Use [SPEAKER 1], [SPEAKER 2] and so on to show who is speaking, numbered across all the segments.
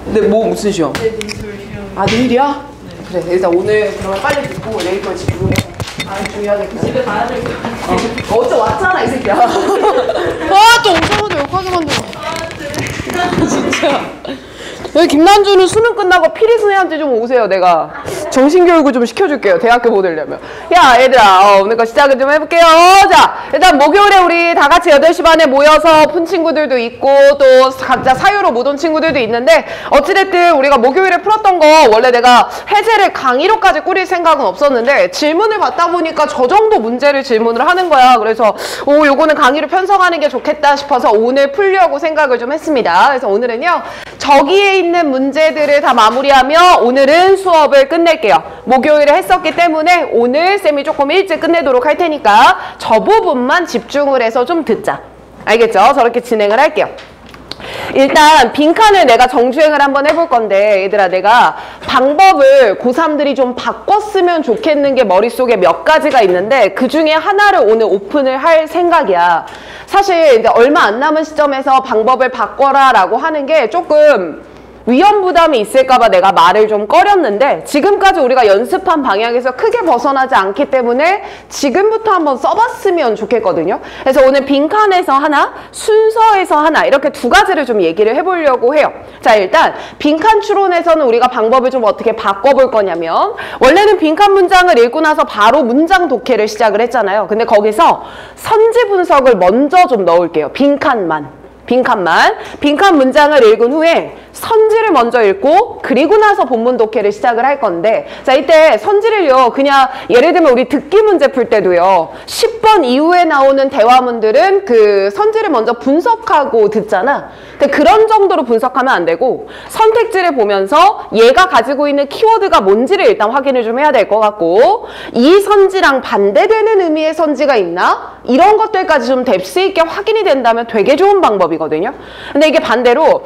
[SPEAKER 1] 근데 뭐 무슨 시험?
[SPEAKER 2] 네, 미술 시험.
[SPEAKER 1] 아 내일이야? 네. 그래 일단 오늘 그러면 빨리 듣고 내일 거 집중해. 아 중요하니까.
[SPEAKER 2] 집에 가야 될 것 같아.
[SPEAKER 1] 어제 왔잖아 이 새끼야. 아또 오자마자 욕하게 만들어. 진짜. 여기 김난주는 수능 끝나고 피리스네한테 좀 오세요. 내가 정신교육을 좀 시켜줄게요. 대학교 못 오려면. 야 얘들아 오늘 거 시작을 좀 해볼게요. 자 일단 목요일에 우리 다 같이 8시 반에 모여서 푼 친구들도 있고 또 각자 사유로 못 온 친구들도 있는데 어찌됐든 우리가 목요일에 풀었던 거 원래 내가 해제를 강의로까지 꾸릴 생각은 없었는데 질문을 받다 보니까 저 정도 문제를 질문을 하는 거야. 그래서 요거는 강의로 편성하는 게 좋겠다 싶어서 오늘 풀려고 생각을 좀 했습니다. 그래서 오늘은요 저기에 있는 문제들을 다 마무리하며 오늘은 수업을 끝낼게요. 목요일에 했었기 때문에 오늘 쌤이 조금 일찍 끝내도록 할 테니까 저 부분만 집중을 해서 좀 듣자. 알겠죠? 저렇게 진행을 할게요. 일단 빈칸을 내가 정주행을 한번 해볼 건데 얘들아 내가 방법을 고3들이 좀 바꿨으면 좋겠는 게 머릿속에 몇 가지가 있는데 그 중에 하나를 오늘 오픈을 할 생각이야. 사실 이제 얼마 안 남은 시점에서 방법을 바꿔라 라고 하는 게 조금 위험 부담이 있을까봐 내가 말을 좀 꺼렸는데 지금까지 우리가 연습한 방향에서 크게 벗어나지 않기 때문에 지금부터 한번 써봤으면 좋겠거든요. 그래서 오늘 빈칸에서 하나, 순서에서 하나 이렇게 두 가지를 좀 얘기를 해보려고 해요. 자 일단 빈칸 추론에서는 우리가 방법을 좀 어떻게 바꿔볼 거냐면 원래는 빈칸 문장을 읽고 나서 바로 문장 독해를 시작을 했잖아요. 근데 거기서 선지 분석을 먼저 좀 넣을게요. 빈칸만 빈칸 문장을 읽은 후에 선지를 먼저 읽고 그리고 나서 본문 독해를 시작을 할 건데 자 이때 선지를요 그냥 예를 들면 우리 듣기 문제 풀 때도요 10번 이후에 나오는 대화문들은 그 선지를 먼저 분석하고 듣잖아. 근데 그런 정도로 분석하면 안 되고 선택지를 보면서 얘가 가지고 있는 키워드가 뭔지를 일단 확인을 좀 해야 될 것 같고 이 선지랑 반대되는 의미의 선지가 있나? 이런 것들까지 좀 뎁스 있게 확인이 된다면 되게 좋은 방법이거든요. 근데 이게 반대로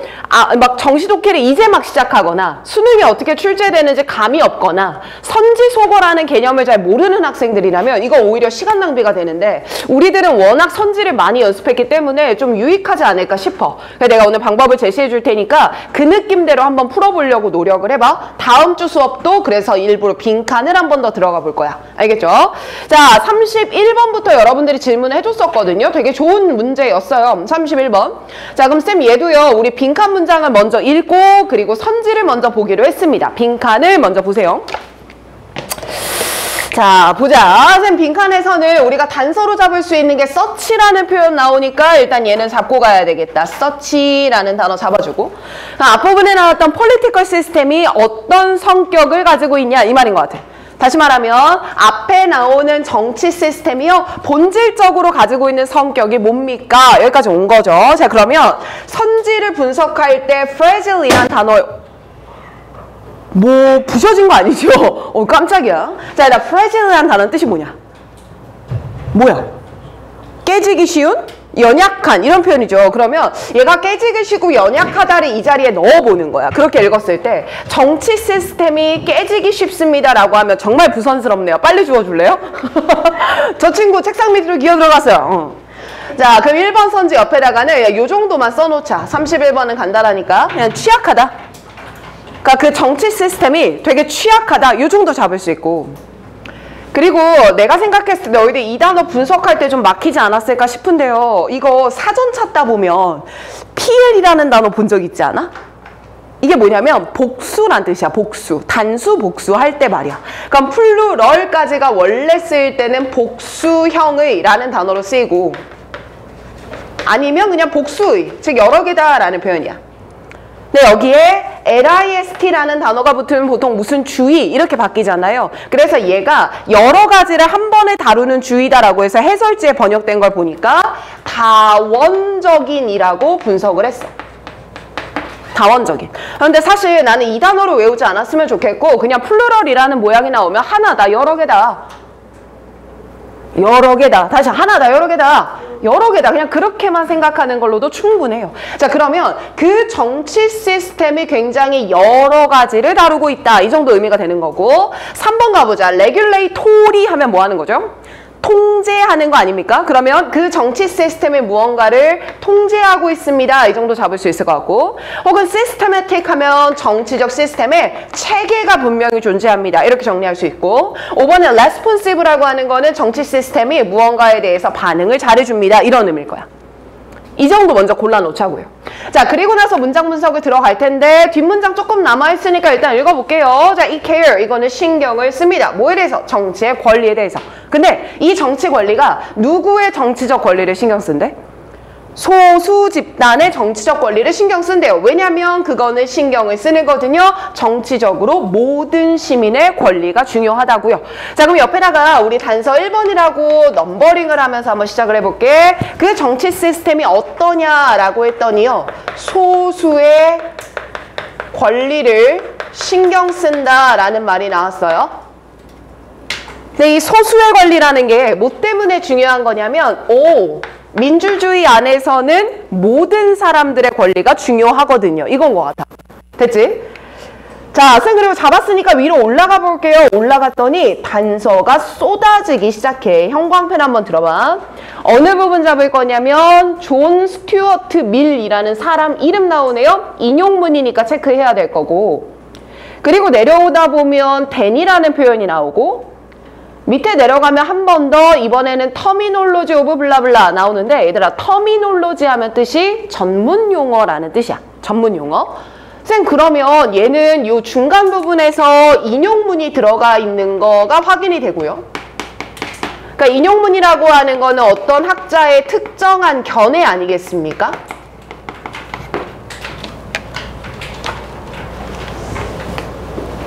[SPEAKER 1] 막 정시 독해를 이제 막 시작하거나 수능이 어떻게 출제되는지 감이 없거나 선지속어라는 개념을 잘 모르는 학생들이라면 이거 오히려 시간 낭비가 되는데 우리들은 워낙 선지를 많이 연습했기 때문에 좀 유익하지 않을까 싶어. 그래서 내가 오늘 방법을 제시해 줄 테니까 그 느낌대로 한번 풀어보려고 노력을 해봐. 다음 주 수업도 그래서 일부러 빈칸을 한 번 더 들어가 볼 거야. 알겠죠? 자 31번부터 여러분들이 질문을 해줬었거든요. 되게 좋은 문제였어요. 31번. 자 그럼 쌤 얘도요 우리 빈칸 문장을 먼저 읽고 그리고 선지를 먼저 보기로 했습니다. 빈칸을 먼저 보세요. 자 보자. 쌤 빈칸에서는 우리가 단서로 잡을 수 있는 게 서치라는 표현 나오니까 일단 얘는 잡고 가야 되겠다. 서치라는 단어 잡아주고 앞부분에 나왔던 political 시스템이 어떤 성격을 가지고 있냐 이 말인 것 같아. 다시 말하면 앞에 나오는 정치 시스템이요 본질적으로 가지고 있는 성격이 뭡니까? 여기까지 온 거죠. 자 그러면 선지를 분석할 때 fragile이란 단어 뭐 부셔진 거 아니죠? 깜짝이야. 자 일단 fragile이란 단어는 뜻이 뭐냐? 뭐야? 깨지기 쉬운? 연약한 이런 표현이죠. 그러면 얘가 깨지기 쉽고 연약하다를 이 자리에 넣어보는 거야. 그렇게 읽었을 때 정치 시스템이 깨지기 쉽습니다 라고 하면 정말 부선스럽네요. 빨리 주워줄래요? 저 친구 책상 밑으로 기어 들어갔어요. 자 그럼 1번 선지 옆에다가는 요 정도만 써놓자. 31번은 간단하니까 그냥 취약하다. 그러니까 그 정치 시스템이 되게 취약하다. 요 정도 잡을 수 있고 그리고 내가 생각했을 때 너희들 이 단어 분석할 때 좀 막히지 않았을까 싶은데요. 이거 사전 찾다 보면 PL이라는 단어 본 적 있지 않아? 이게 뭐냐면 복수란 뜻이야. 복수. 단수 복수 할 때 말이야. 그럼 플루럴까지가 원래 쓰일 때는 복수형의 라는 단어로 쓰이고 아니면 그냥 복수의, 즉 여러 개다 라는 표현이야. 근데 여기에 LIST라는 단어가 붙으면 보통 무슨 주의 이렇게 바뀌잖아요. 그래서 얘가 여러 가지를 한 번에 다루는 주의다라고 해서 해설지에 번역된 걸 보니까 다원적인이라고 분석을 했어. 다원적인. 그런데 사실 나는 이 단어를 외우지 않았으면 좋겠고 그냥 플루럴이라는 모양이 나오면 하나다, 여러 개다. 여러 개다. 다시 하나다, 여러 개다. 여러 개다. 그냥 그렇게만 생각하는 걸로도 충분해요. 자 그러면 그 정치 시스템이 굉장히 여러 가지를 다루고 있다. 이 정도 의미가 되는 거고 3번 가보자. 레귤레이토리 하면 뭐 하는 거죠? 통제하는 거 아닙니까? 그러면 그 정치 시스템의 무언가를 통제하고 있습니다. 이 정도 잡을 수 있을 것 같고, 혹은 systematic 하면 정치적 시스템에 체계가 분명히 존재합니다. 이렇게 정리할 수 있고, 5번은 responsive라고 하는 거는 정치 시스템이 무언가에 대해서 반응을 잘해줍니다. 이런 의미일 거야. 이 정도 먼저 골라놓자고요. 자, 그리고 나서 문장 분석을 들어갈 텐데 뒷문장 조금 남아있으니까 일단 읽어볼게요. 자, 이 care, 이거는 신경을 씁니다. 뭐에 대해서? 정치의 권리에 대해서. 근데 이 정치 권리가 누구의 정치적 권리를 신경 쓴대? 소수 집단의 정치적 권리를 신경 쓴대요. 왜냐면 그거는 신경을 쓰는 거거든요. 정치적으로 모든 시민의 권리가 중요하다고요. 자, 그럼 옆에다가 우리 단서 1번이라고 넘버링을 하면서 한번 시작을 해볼게. 그 정치 시스템이 어떠냐라고 했더니요, 소수의 권리를 신경 쓴다라는 말이 나왔어요. 근데 이 소수의 권리라는 게 뭐 때문에 중요한 거냐면, 민주주의 안에서는 모든 사람들의 권리가 중요하거든요. 이건 것 같아. 됐지? 자, 쌤 그리고 잡았으니까 위로 올라가 볼게요. 올라갔더니 단서가 쏟아지기 시작해. 형광펜 한번 들어봐. 어느 부분 잡을 거냐면 존 스튜어트 밀이라는 사람 이름 나오네요. 인용문이니까 체크해야 될 거고, 그리고 내려오다 보면 댄이라는 표현이 나오고, 밑에 내려가면 한 번 더 이번에는 터미놀로지 오브 블라블라 나오는데, 얘들아 터미놀로지 하면 뜻이 전문 용어라는 뜻이야. 전문 용어. 쌤 그러면 얘는 요 중간 부분에서 인용문이 들어가 있는 거가 확인이 되고요. 그러니까 인용문이라고 하는 거는 어떤 학자의 특정한 견해 아니겠습니까?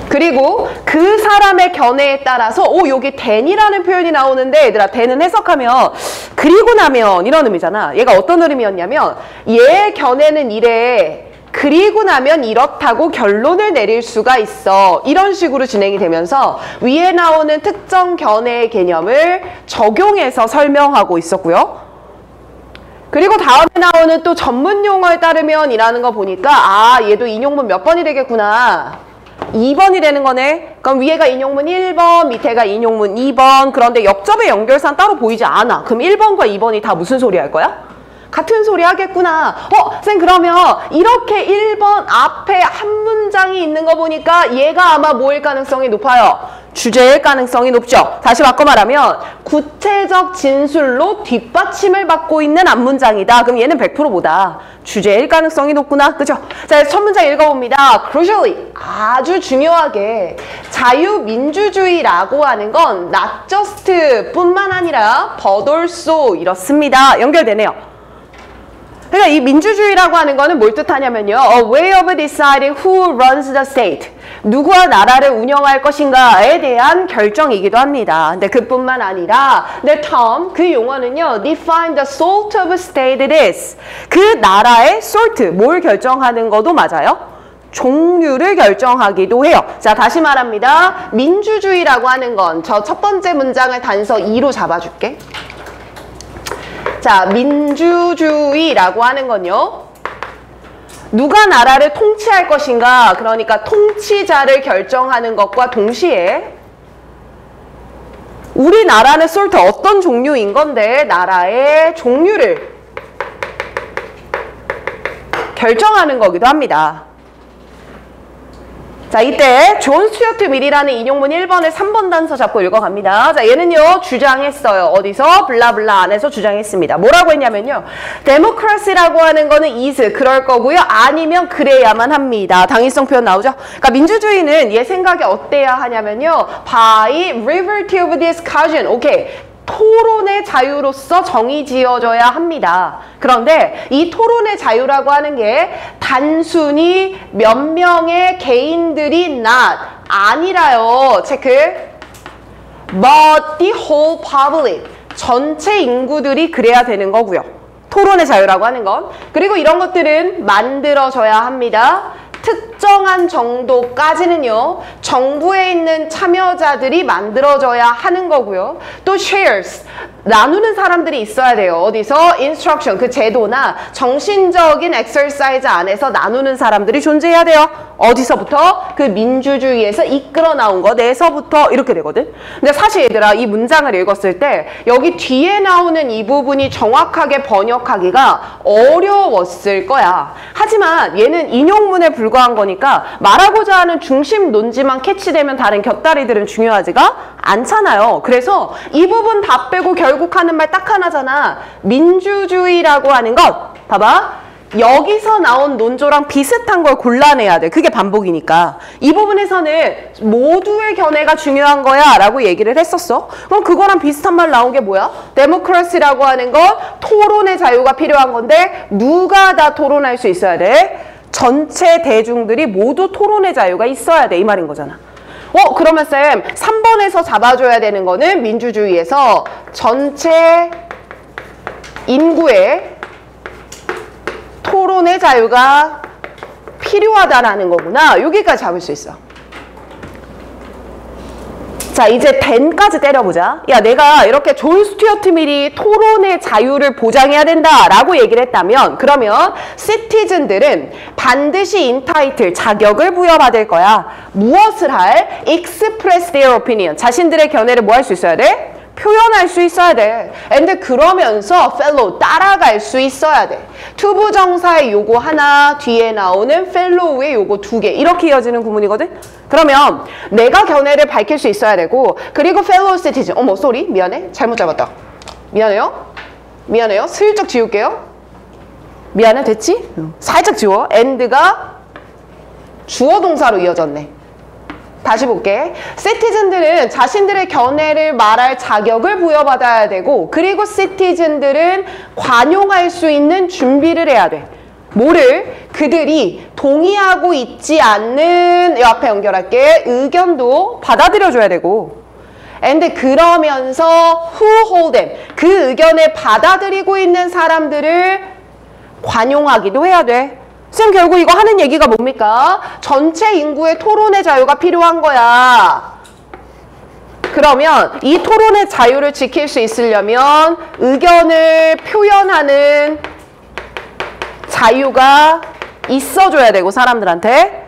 [SPEAKER 1] 그리고 그 사람의 견해에 따라서 여기 댄이라는 표현이 나오는데, 얘들아 댄은 해석하면 그리고 나면 이런 의미잖아. 얘가 어떤 의미였냐면, 얘 견해는 이래, 그리고 나면 이렇다고 결론을 내릴 수가 있어. 이런 식으로 진행이 되면서 위에 나오는 특정 견해의 개념을 적용해서 설명하고 있었고요. 그리고 다음에 나오는 또 전문 용어에 따르면 이라는 거 보니까, 얘도 인용문 몇 번이 되겠구나. 2번이 되는 거네. 그럼 위에가 인용문 1번, 밑에가 인용문 2번. 그런데 역접의 연결사는 따로 보이지 않아. 그럼 1번과 2번이 다 무슨 소리 할 거야? 같은 소리 하겠구나. 쌤 그러면 이렇게 1번 앞에 한 문장이 있는 거 보니까 얘가 아마 뭐일 가능성이 높아요? 주제일 가능성이 높죠. 다시 바꿔 말하면 구체적 진술로 뒷받침을 받고 있는 앞문장이다. 그럼 얘는 100% 뭐다? 주제일 가능성이 높구나. 그죠? 자, 첫 문장 읽어봅니다. Crucially, 아주 중요하게 자유민주주의라고 하는 건 not just 뿐만 아니라 but also 이렇습니다. 연결되네요. 그러니까 이 민주주의라고 하는 거는 뭘 뜻하냐면요, A way of deciding who runs the state. 누구와 나라를 운영할 것인가에 대한 결정이기도 합니다. 근데 그뿐만 아니라 the term, 그 용어는요, define the sort of state it is. 그 나라의 sort, 뭘 결정하는 것도 맞아요. 종류를 결정하기도 해요. 자, 다시 말합니다. 민주주의라고 하는 건 저 첫 번째 문장을 단서 2로 잡아줄게. 자, 민주주의라고 하는 건요, 누가 나라를 통치할 것인가, 그러니까 통치자를 결정하는 것과 동시에 우리나라는 솔트 어떤 종류인 건데 나라의 종류를 결정하는 거기도 합니다. 자, 이때 존 스튜어트 밀이라는 인용문 1번을 3번 단서 잡고 읽어갑니다. 자, 얘는요, 주장했어요. 어디서? 블라블라 안에서 주장했습니다. 뭐라고 했냐면요, 데모크라시라고 하는 거는 is, 그럴 거고요. 아니면 그래야만 합니다. 당위성 표현 나오죠? 그러니까 민주주의는 얘 생각이 어때야 하냐면요, by liberty of discussion. 오케이. 토론의 자유로서 정의 지어져야 합니다. 그런데 이 토론의 자유라고 하는 게 단순히 몇 명의 개인들이 not, 아니라요. 체크. But the whole public. 전체 인구들이 그래야 되는 거고요. 토론의 자유라고 하는 건. 그리고 이런 것들은 만들어져야 합니다. 특정한 정도까지는요, 정부에 있는 참여자들이 만들어져야 하는 거고요. 또 shares, 나누는 사람들이 있어야 돼요. 어디서? instruction, 그 제도나 정신적인 exercise 안에서 나누는 사람들이 존재해야 돼요. 어디서부터? 그 민주주의에서 이끌어 나온 것에서부터 이렇게 되거든. 근데 사실 얘들아, 이 문장을 읽었을 때 여기 뒤에 나오는 이 부분이 정확하게 번역하기가 어려웠을 거야. 하지만 얘는 인용문에 불과한 거니까 말하고자 하는 중심 논지만 캐치되면 다른 곁다리들은 중요하지가 않잖아요. 그래서 이 부분 다 빼고 결국 하는 말 딱 하나잖아. 민주주의라고 하는 것. 봐봐. 여기서 나온 논조랑 비슷한 걸 골라내야 돼. 그게 반복이니까. 이 부분에서는 모두의 견해가 중요한 거야 라고 얘기를 했었어. 그럼 그거랑 비슷한 말 나온 게 뭐야? 데모크라시라고 하는 건 토론의 자유가 필요한 건데 누가 다 토론할 수 있어야 돼? 전체 대중들이 모두 토론의 자유가 있어야 돼. 이 말인 거잖아. 그러면 쌤 3번에서 잡아줘야 되는 거는 민주주의에서 전체 인구의 토론의 자유가 필요하다라는 거구나. 여기까지 잡을 수 있어. 자, 이제 then까지 때려보자. 야, 내가 이렇게 존 스튜어트 밀이 토론의 자유를 보장해야 된다라고 얘기를 했다면 그러면 citizen들은 반드시 entitle, 자격을 부여받을 거야. 무엇을 할? express their opinion. 자신들의 견해를 뭐 할 수 있어야 돼? 표현할 수 있어야 돼. 근데 그러면서 fellow, 따라갈 수 있어야 돼. 투부정사의 요거 하나, 뒤에 나오는 fellow의 요거 2개. 이렇게 이어지는 구문이거든? 그러면 내가 견해를 밝힐 수 있어야 되고 그리고 fellow citizen. 어머, 쏘리. 미안해. 잘못 잡았다. 미안해요. 미안해요. 슬쩍 지울게요. 미안해. 됐지? 살짝 지워. and가 주어 동사로 이어졌네. 다시 볼게. 시티즌들은 자신들의 견해를 말할 자격을 부여받아야 되고 그리고 시티즌들은 관용할 수 있는 준비를 해야 돼. 뭐를? 그들이 동의하고 있지 않는, 옆에 연결할게, 의견도 받아들여줘야 되고 and 그러면서 who hold them, 그 의견을 받아들이고 있는 사람들을 관용하기도 해야 돼. 쌤 결국 이거 하는 얘기가 뭡니까? 전체 인구의 토론의 자유가 필요한 거야. 그러면 이 토론의 자유를 지킬 수 있으려면 의견을 표현하는 자유가 있어줘야 되고 사람들한테.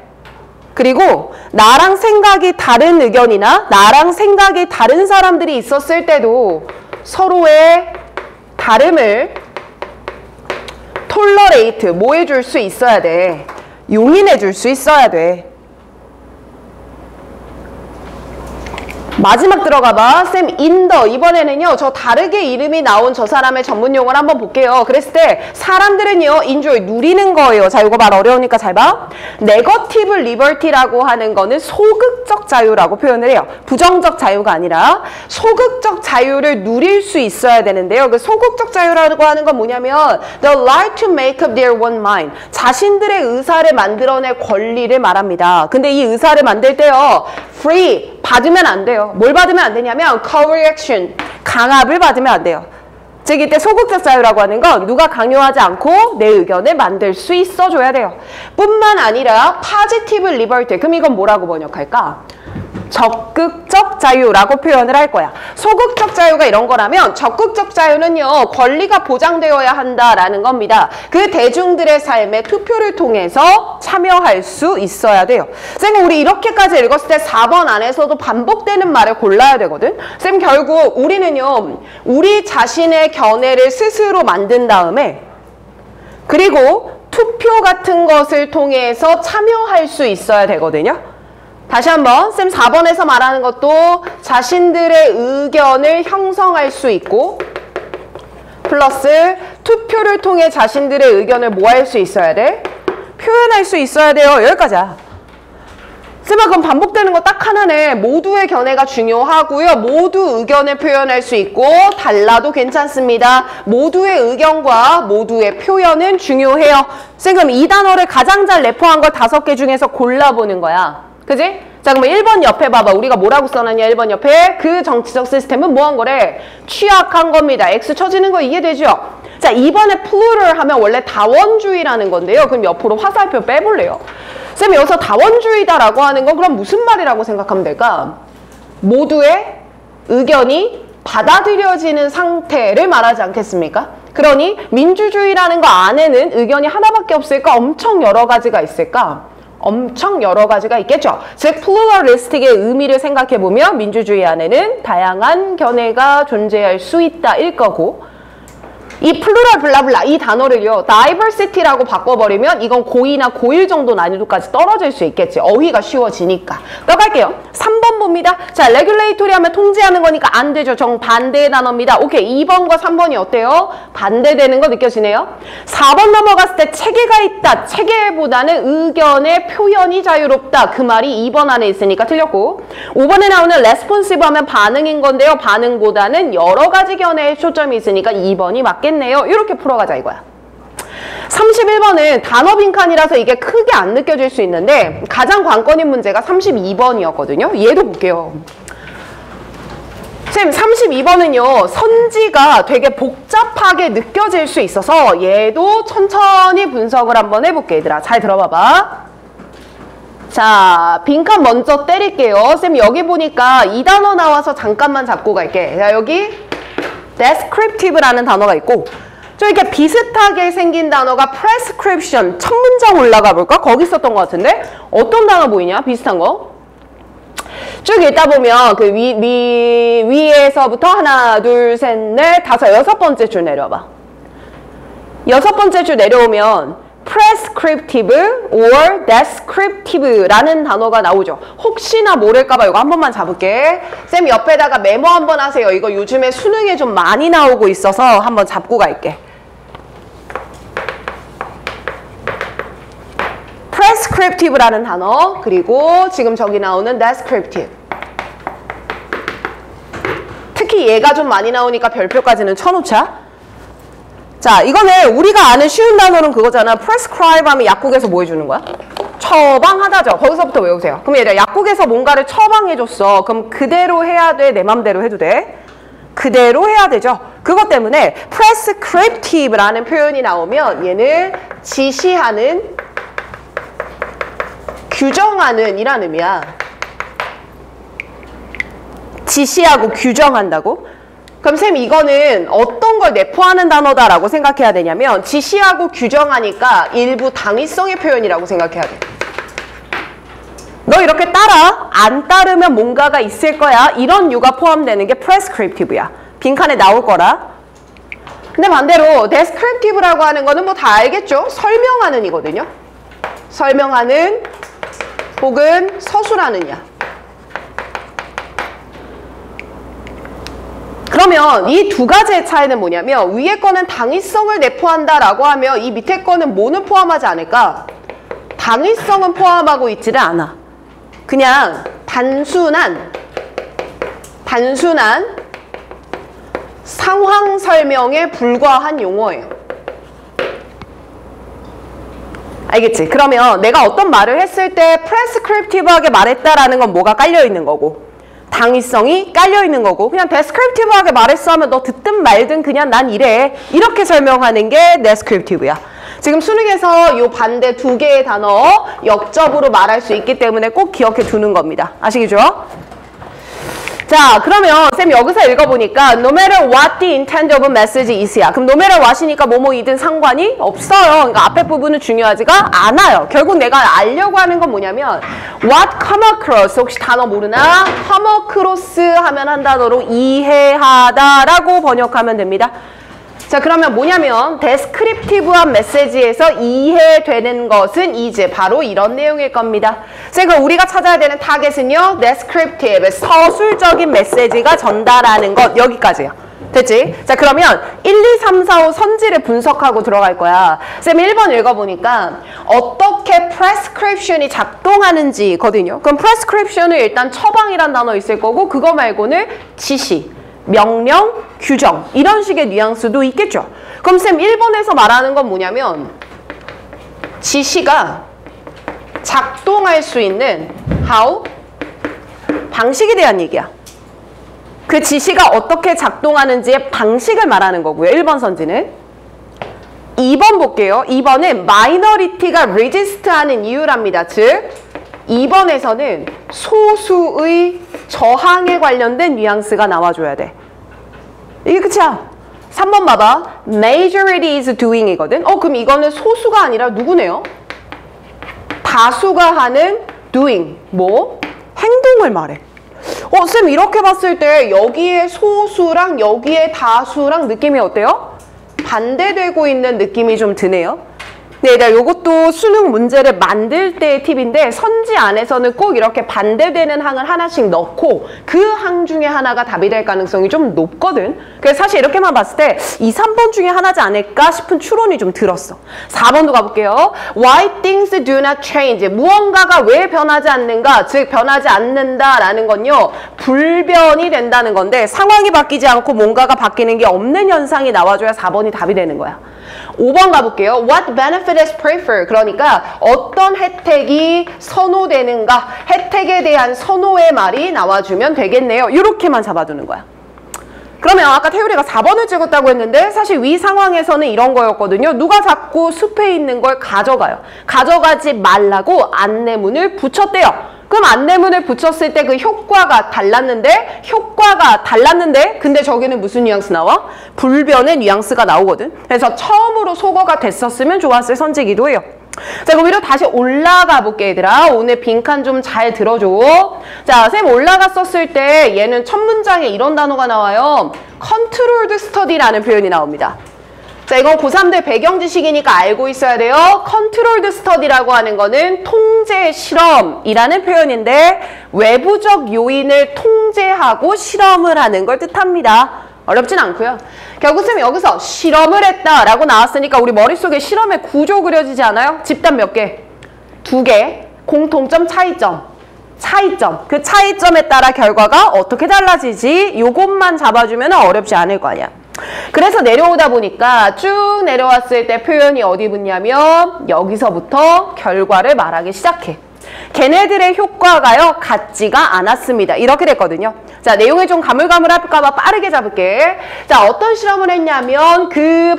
[SPEAKER 1] 그리고 나랑 생각이 다른 의견이나 나랑 생각이 다른 사람들이 있었을 때도 서로의 다름을 톨러레이트, 뭐 해줄 수 있어야 돼? 용인해줄 수 있어야 돼. 마지막 들어가봐. 쌤 인더. 이번에는요. 저 다르게 이름이 나온 저 사람의 전문 용어를 한번 볼게요. 그랬을 때 사람들은요. enjoy, 누리는 거예요. 자, 이거 말 어려우니까 잘 봐. 네거티브 리버티라고 하는 거는 소극적 자유라고 표현을 해요. 부정적 자유가 아니라 소극적 자유를 누릴 수 있어야 되는데요. 그 소극적 자유라고 하는 건 뭐냐면 the right to make up their own mind. 자신들의 의사를 만들어낼 권리를 말합니다. 근데 이 의사를 만들 때요. free, 받으면 안 돼요. 뭘 받으면 안 되냐면 coercion, 강압을 받으면 안 돼요. 즉 이때 소극적 자유라고 하는 건 누가 강요하지 않고 내 의견을 만들 수 있어줘야 돼요. 뿐만 아니라 positive liberty, 그럼 이건 뭐라고 번역할까? 적극적 자유라고 표현을 할 거야. 소극적 자유가 이런 거라면 적극적 자유는요. 권리가 보장되어야 한다라는 겁니다. 그 대중들의 삶에 투표를 통해서 참여할 수 있어야 돼요. 쌤 우리 이렇게까지 읽었을 때 4번 안에서도 반복되는 말을 골라야 되거든. 쌤 결국 우리는요. 우리 자신의 견해를 스스로 만든 다음에 그리고 투표 같은 것을 통해서 참여할 수 있어야 되거든요. 다시 한번 쌤 4번에서 말하는 것도 자신들의 의견을 형성할 수 있고 플러스 투표를 통해 자신들의 의견을 뭐 할 수 있어야 돼? 표현할 수 있어야 돼요. 여기까지야. 쌤아 그럼 반복되는 거 딱 하나네. 모두의 견해가 중요하고요. 모두 의견을 표현할 수 있고 달라도 괜찮습니다. 모두의 의견과 모두의 표현은 중요해요. 쌤 그럼 이 단어를 가장 잘 내포한 걸 5개 중에서 골라보는 거야. 그지? 자, 그러면 1번 옆에 봐봐. 우리가 뭐라고 써놨냐, 1번 옆에. 그 정치적 시스템은 뭐 한 거래? 취약한 겁니다. X 쳐지는 거 이해되죠? 자, 2번에 plural 하면 원래 다원주의라는 건데요. 그럼 옆으로 화살표 빼볼래요? 쌤, 여기서 다원주의다라고 하는 건 그럼 무슨 말이라고 생각하면 될까? 모두의 의견이 받아들여지는 상태를 말하지 않겠습니까? 그러니 민주주의라는 거 안에는 의견이 하나밖에 없을까? 엄청 여러 가지가 있을까? 엄청 여러 가지가 있겠죠. 즉 플루럴리스틱의 의미를 생각해보면 민주주의 안에는 다양한 견해가 존재할 수 있다일 거고, 이 플루럴 블라블라 이 단어를요 diversity라고 바꿔버리면 이건 고2나 고1 정도 난이도까지 떨어질 수 있겠지. 어휘가 쉬워지니까. 떠갈게요. 3번 봅니다. 자, regulatory 하면 통제하는 거니까 안 되죠. 정반대의 단어입니다. 오케이. 2번과 3번이 어때요? 반대되는 거 느껴지네요. 4번 넘어갔을 때 체계가 있다. 체계보다는 의견의 표현이 자유롭다. 그 말이 2번 안에 있으니까 틀렸고, 5번에 나오는 responsive 하면 반응인 건데요. 반응보다는 여러 가지 견해에 초점이 있으니까 2번이 맞겠네요. 이렇게 풀어가자 이거야. 31번은 단어 빈칸이라서 이게 크게 안 느껴질 수 있는데 가장 관건인 문제가 32번이었거든요. 얘도 볼게요. 쌤, 32번은요 선지가 되게 복잡하게 느껴질 수 있어서 얘도 천천히 분석을 한번 해볼게. 얘들아 잘 들어봐봐. 자, 빈칸 먼저 때릴게요. 쌤 여기 보니까 이 단어 나와서 잠깐만 잡고 갈게. 자, 여기 descriptive라는 단어가 있고, 좀 이렇게 비슷하게 생긴 단어가 prescription. 첫 문장 올라가 볼까? 거기 있었던 것 같은데? 어떤 단어 보이냐? 비슷한 거? 쭉 읽다 보면 그 위에서부터 하나, 둘, 셋, 넷, 다섯, 여섯 번째 줄 내려봐. 여섯 번째 줄 내려오면 prescriptive or descriptive라는 단어가 나오죠. 혹시나 모를까봐 이거 한 번만 잡을게. 쌤 옆에다가 메모 한번 하세요. 이거 요즘에 수능에 좀 많이 나오고 있어서 한번 잡고 갈게. prescriptive라는 단어, 그리고 지금 저기 나오는 descriptive. 특히 얘가 좀 많이 나오니까 별표까지는 쳐놓자. 자, 이거는 우리가 아는 쉬운 단어는 그거잖아. prescribe 하면 약국에서 뭐 해주는 거야? 처방하다죠. 거기서부터 외우세요. 그럼 얘들아, 약국에서 뭔가를 처방해줬어. 그럼 그대로 해야 돼? 내 맘대로 해도 돼? 그대로 해야 되죠. 그것 때문에 prescriptive라는 표현이 나오면 얘는 지시하는, 규정하는 이란 의미야. 지시하고 규정한다고? 그럼 쌤 이거는 어떤 걸 내포하는 단어다라고 생각해야 되냐면 지시하고 규정하니까 일부 당위성의 표현이라고 생각해야 돼. 너 이렇게 따라. 안 따르면 뭔가가 있을 거야. 이런 유가 포함되는 게 prescriptive야. 빈칸에 나올 거라. 근데 반대로 descriptive라고 하는 거는 뭐 다 알겠죠? 설명하는 이거든요. 설명하는 혹은 서술하느냐. 그러면 이 두 가지의 차이는 뭐냐면 위에 거는 당위성을 내포한다라고 하면 이 밑에 거는 뭐는 포함하지 않을까? 당위성은 포함하고 있지를 않아. 그냥 단순한 상황 설명에 불과한 용어예요. 알겠지? 그러면 내가 어떤 말을 했을 때 prescriptive하게 말했다라는 건 뭐가 깔려있는 거고, 당위성이 깔려있는 거고, 그냥 descriptive하게 말했어 하면 너 듣든 말든 그냥 난 이래. 이렇게 설명하는 게 descriptive야. 지금 수능에서 요 반대 두 개의 단어 역접으로 말할 수 있기 때문에 꼭 기억해 두는 겁니다. 아시겠죠? 자, 그러면 쌤 여기서 읽어보니까 no matter what the intent of a message is야. 그럼 no matter what이니까 뭐뭐이든 상관이 없어요. 그러니까 앞에 부분은 중요하지가 않아요. 결국 내가 알려고 하는 건 뭐냐면 what come across, 혹시 단어 모르나? come across 하면 한 단어로 이해하다라고 번역하면 됩니다. 자, 그러면 뭐냐면 descriptive한 메시지에서 이해되는 것은 이제 바로 이런 내용일 겁니다. 그럼 우리가 찾아야 되는 타겟은요, descriptive, 서술적인 메시지가 전달하는 것, 여기까지요. 됐지? 자, 그러면 1, 2, 3, 4, 5 선지를 분석하고 들어갈 거야. 쌤 1번 읽어보니까 어떻게 prescription이 작동하는지거든요. 그럼 prescription은 일단 처방이란 단어 있을 거고, 그거 말고는 지시, 명령, 규정, 이런 식의 뉘앙스도 있겠죠. 그럼 쌤 1번에서 말하는 건 뭐냐면 지시가 작동할 수 있는 how, 방식에 대한 얘기야. 그 지시가 어떻게 작동하는지의 방식을 말하는 거고요. 1번 선지는. 2번 볼게요. 2번은 마이너리티가 resist하는 이유랍니다. 즉 2번에서는 소수의 저항에 관련된 뉘앙스가 나와줘야 돼. 이게 끝이야. 3번 봐봐. Majority is doing이거든. 그럼 이거는 소수가 아니라 누구네요? 다수가 하는 doing. 뭐? 행동을 말해. 쌤 이렇게 봤을 때 여기에 소수랑 여기에 다수랑 느낌이 어때요? 반대되고 있는 느낌이 좀 드네요. 네, 요것도 수능 문제를 만들 때의 팁인데 선지 안에서는 꼭 이렇게 반대되는 항을 하나씩 넣고 그 항 중에 하나가 답이 될 가능성이 좀 높거든. 그래서 사실 이렇게만 봤을 때 2, 3번 중에 하나지 않을까 싶은 추론이 좀 들었어. 4번도 가볼게요. Why things do not change. 무언가가 왜 변하지 않는가? 즉 변하지 않는다라는 건요. 불변이 된다는 건데 상황이 바뀌지 않고 뭔가가 바뀌는 게 없는 현상이 나와줘야 4번이 답이 되는 거야. 5번 가볼게요. What benefit is preferred? 그러니까 어떤 혜택이 선호되는가? 혜택에 대한 선호의 말이 나와주면 되겠네요. 이렇게만 잡아두는 거야. 그러면 아까 태율이가 4번을 찍었다고 했는데 사실 위 상황에서는 이런 거였거든요. 누가 자꾸 숲에 있는 걸 가져가요. 가져가지 말라고 안내문을 붙였대요. 그럼 안내문을 붙였을 때 그 효과가 달랐는데 근데 저기는 무슨 뉘앙스 나와? 불변의 뉘앙스가 나오거든. 그래서 처음으로 소거가 됐었으면 좋았을 선지기도 해요. 자, 그럼 위로 다시 올라가 볼게 얘들아. 오늘 빈칸 좀 잘 들어줘. 자, 쌤 올라갔었을 때 얘는 첫 문장에 이런 단어가 나와요. Controlled study라는 표현이 나옵니다. 자, 이건 고3들 배경 지식이니까 알고 있어야 돼요. Controlled study라고 하는 거는 통제 실험이라는 표현인데 외부적 요인을 통제하고 실험을 하는 걸 뜻합니다. 어렵진 않고요. 결국 쌤이 여기서 실험을 했다라고 나왔으니까 우리 머릿속에 실험의 구조 그려지지 않아요? 집단 몇 개? 2개. 공통점, 차이점. 그 차이점에 따라 결과가 어떻게 달라지지? 요것만 잡아주면 어렵지 않을 거 아니야. 그래서 내려오다 보니까 쭉 내려왔을 때 표현이 어디 붙냐면 여기서부터 결과를 말하기 시작해. 걔네들의 효과가요 같지가 않았습니다. 이렇게 됐거든요. 자, 내용이 좀 가물가물할까봐 빠르게 잡을게. 자, 어떤 실험을 했냐면 그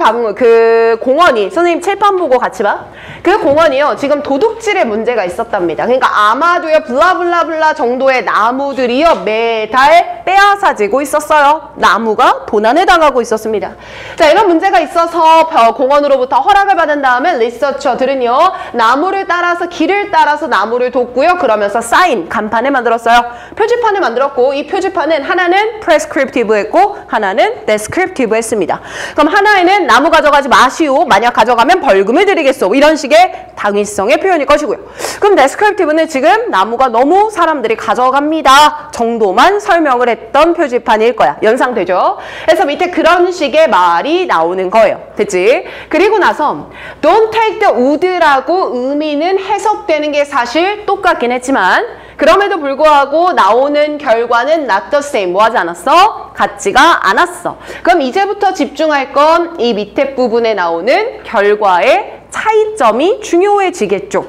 [SPEAKER 1] 공원이 선생님 칠판 보고 같이 봐. 그 공원이요 지금 도둑질의 문제가 있었답니다. 그러니까 아마도요 블라블라블라 정도의 나무들이요 매달 빼앗아지고 있었어요. 나무가 도난을 당하고 있었습니다. 자, 이런 문제가 있어서 공원으로부터 허락을 받은 다음에 리서처들은요 나무를 따라서 길을 따라서 나무를 돕고요. 그러면서 사인, 간판을 만들었어요. 표지판을 만들었고 이 표지판은 하나는 prescriptive했고 하나는 descriptive 했습니다. 그럼 하나에는 나무 가져가지 마시오. 만약 가져가면 벌금을 드리겠소. 이런 식의 당위성의 표현일 것이고요. 그럼 descriptive는 지금 나무가 너무 사람들이 가져갑니다. 정도만 설명을 했던 표지판일 거야. 연상되죠? 그래서 밑에 그런 식의 말이 나오는 거예요. 됐지? 그리고 나서 don't take the wood라고 의미는 해석되는 게 사실 똑같긴 했지만 그럼에도 불구하고 나오는 결과는 not the same. 뭐 하지 않았어? 같지가 않았어. 그럼 이제부터 집중할 건 이 밑에 부분에 나오는 결과의 차이점이 중요해지겠죠.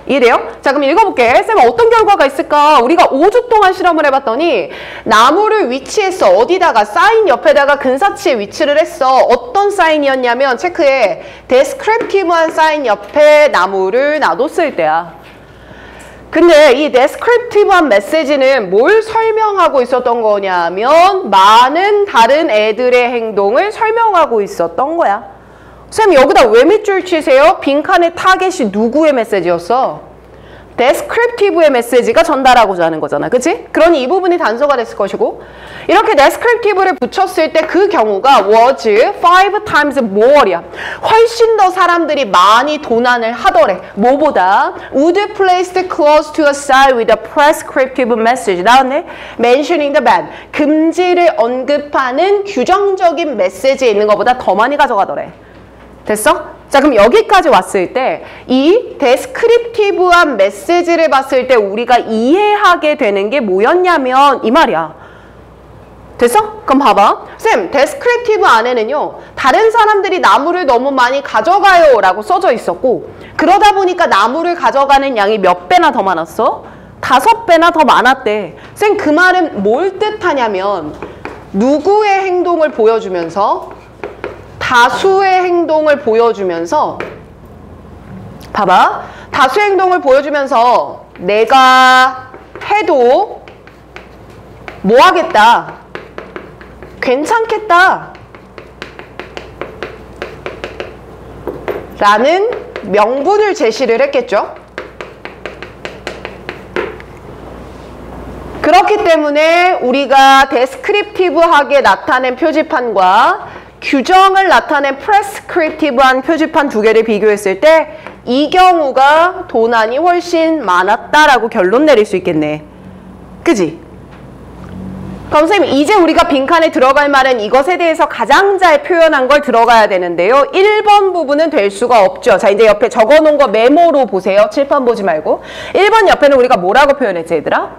[SPEAKER 1] 이해돼요? 자, 그럼 읽어볼게. 쌤 어떤 결과가 있을까? 우리가 5주 동안 실험을 해봤더니 나무를 위치했어. 어디다가? 사인 옆에다가 근사치에 위치를 했어. 어떤 사인이었냐면 체크해. descriptive한 사인 옆에 나무를 놔뒀을 때야. 근데 이 descriptive한 메시지는 뭘 설명하고 있었던 거냐면 많은 다른 애들의 행동을 설명하고 있었던 거야. 쌤 여기다 왜 밑줄 치세요? 빈칸의 타겟이 누구의 메시지였어? descriptive의 메시지가 전달하고자 하는 거잖아. 그치? 그러니 이 부분이 단서가 됐을 것이고 이렇게 descriptive를 붙였을 때 그 경우가 was 5 times more이야. 훨씬 더 사람들이 많이 도난을 하더래. 뭐보다? would placed close to a side with a prescriptive message. 나왔네? mentioning the ban. 금지를 언급하는 규정적인 메시지에 있는 것보다 더 많이 가져가더래. 됐어? 자, 그럼 여기까지 왔을 때 이 데스크립티브한 메시지를 봤을 때 우리가 이해하게 되는 게 뭐였냐면 이 말이야. 됐어? 그럼 봐봐. 쌤, 데스크립티브 안에는요. 다른 사람들이 나무를 너무 많이 가져가요 라고 써져 있었고 그러다 보니까 나무를 가져가는 양이 몇 배나 더 많았어? 5배나 더 많았대. 쌤, 그 말은 뭘 뜻하냐면 누구의 행동을 보여주면서 다수의 행동을 보여주면서 봐봐. 다수의 행동을 보여주면서 내가 해도 뭐 하겠다? 괜찮겠다 라는 명분을 제시를 했겠죠. 그렇기 때문에 우리가 데스크립티브하게 나타낸 표지판과 규정을 나타낸 프레스크립티브한 표지판 두 개를 비교했을 때 이 경우가 도난이 훨씬 많았다라고 결론 내릴 수 있겠네. 그지? 그럼 선생님 이제 우리가 빈칸에 들어갈 말은 이것에 대해서 가장 잘 표현한 걸 들어가야 되는데요. 1번 부분은 될 수가 없죠. 자, 이제 옆에 적어놓은 거 메모로 보세요. 칠판 보지 말고. 1번 옆에는 우리가 뭐라고 표현했지 얘들아?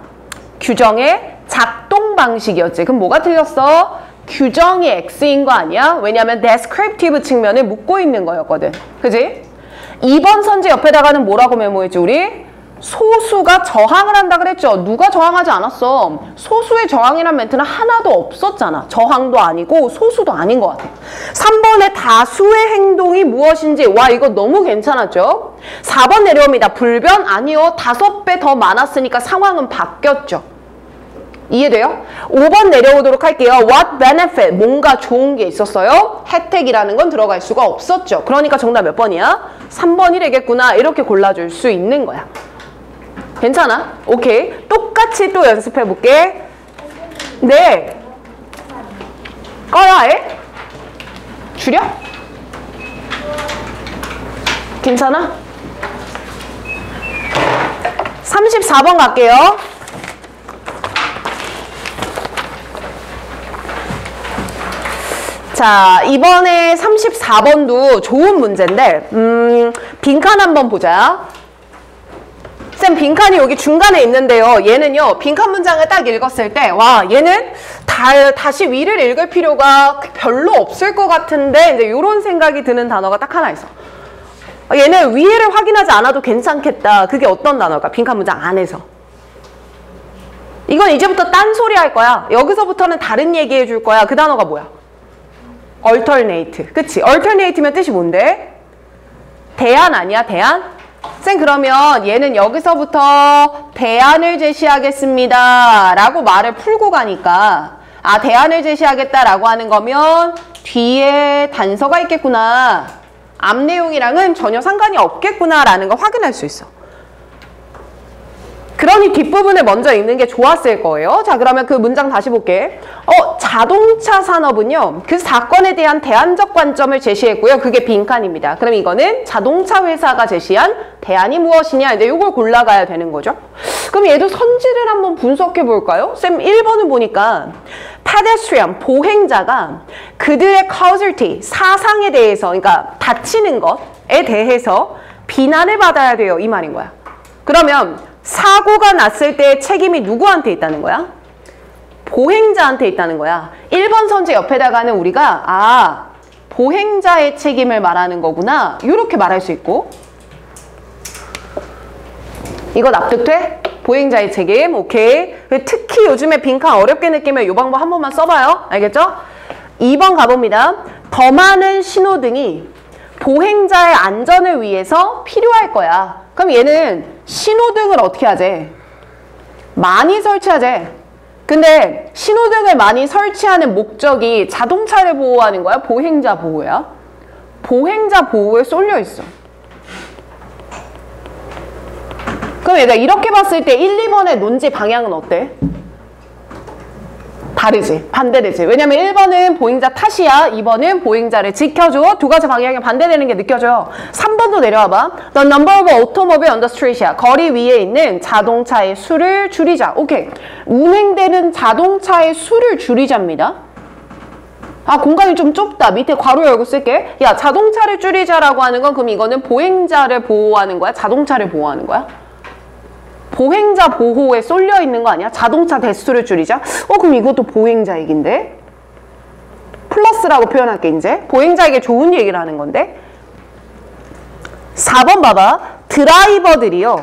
[SPEAKER 1] 규정의 작동 방식이었지. 그럼 뭐가 틀렸어? 규정이 X인 거 아니야? 왜냐면 descriptive 측면을 묻고 있는 거였거든. 그지? 2번 선지 옆에다가는 뭐라고 메모했지 우리? 소수가 저항을 한다 그랬죠. 누가 저항하지 않았어. 소수의 저항이란 멘트는 하나도 없었잖아. 저항도 아니고 소수도 아닌 것 같아. 3번의 다수의 행동이 무엇인지. 와, 이거 너무 괜찮았죠. 4번 내려옵니다. 불변? 아니요. 5배 더 많았으니까 상황은 바뀌었죠. 이해돼요? 5번 내려오도록 할게요. What benefit? 뭔가 좋은 게 있었어요? 혜택이라는 건 들어갈 수가 없었죠. 그러니까 정답 몇 번이야? 3번이래겠구나. 이렇게 골라줄 수 있는 거야. 괜찮아? 오케이. 똑같이 또 연습해볼게. 네. 꺼라 해? 줄여? 괜찮아? 34번 갈게요. 자, 이번에 34번도 좋은 문제인데 빈칸 한번 보자. 쌤, 빈칸이 여기 중간에 있는데요. 얘는요, 빈칸 문장을 딱 읽었을 때 와, 얘는 다시 위를 읽을 필요가 별로 없을 것 같은데 이제 이런 생각이 드는 단어가 딱 하나 있어. 얘는 위를 확인하지 않아도 괜찮겠다. 그게 어떤 단어일까? 빈칸 문장 안에서. 이건 이제부터 딴소리 할 거야. 여기서부터는 다른 얘기 해줄 거야. 그 단어가 뭐야? alternate. 그치? alternate면 뜻이 뭔데? 대안 아니야? 대안? 쌤, 그러면 얘는 여기서부터 대안을 제시하겠습니다 라고 말을 풀고 가니까 아, 대안을 제시하겠다 라고 하는 거면 뒤에 단서가 있겠구나, 앞 내용이랑은 전혀 상관이 없겠구나 라는 걸 확인할 수 있어. 그러니 뒷부분을 먼저 읽는 게 좋았을 거예요. 자, 그러면 그 문장 다시 볼게. 자동차 산업은요, 그 사건에 대한 대안적 관점을 제시했고요. 그게 빈칸입니다. 그럼 이거는 자동차 회사가 제시한 대안이 무엇이냐, 이제 이걸 골라가야 되는 거죠. 그럼 얘도 선지를 한번 분석해 볼까요? 쌤, 1번을 보니까 pedestrian, 보행자가 그들의 causality, 사상에 대해서, 그러니까 다치는 것에 대해서 비난을 받아야 돼요, 이 말인 거야. 그러면 사고가 났을 때 책임이 누구한테 있다는 거야? 보행자한테 있다는 거야. 1번 선지 옆에다가는 우리가 보행자의 책임을 말하는 거구나, 이렇게 말할 수 있고. 이거 납득돼? 보행자의 책임. 오케이. 특히 요즘에 빈칸 어렵게 느끼면 이 방법 한 번만 써봐요. 알겠죠? 2번 가봅니다. 더 많은 신호등이 보행자의 안전을 위해서 필요할 거야. 그럼 얘는 신호등을 어떻게 하재? 많이 설치하재. 근데 신호등을 많이 설치하는 목적이 자동차를 보호하는 거야? 보행자 보호야? 보행자 보호에 쏠려 있어. 그럼 얘가 이렇게 봤을 때 1, 2번의 논지 방향은 어때? 다르지? 반대되지? 왜냐면 1번은 보행자 탓이야, 2번은 보행자를 지켜줘. 두 가지 방향이 반대되는 게 느껴져요. 3번도 내려와봐. The number of automobile on the street이야. 거리 위에 있는 자동차의 수를 줄이자. 오케이. 운행되는 자동차의 수를 줄이자입니다. 공간이 좀 좁다. 밑에 괄호 열고 쓸게. 야, 자동차를 줄이자라고 하는 건 그럼 이거는 보행자를 보호하는 거야? 자동차를 보호하는 거야? 보행자 보호에 쏠려 있는 거 아니야? 자동차 대수를 줄이자? 그럼 이것도 보행자 얘기인데? 플러스라고 표현할게, 이제. 보행자에게 좋은 얘기를 하는 건데? 4번 봐봐. 드라이버들이요,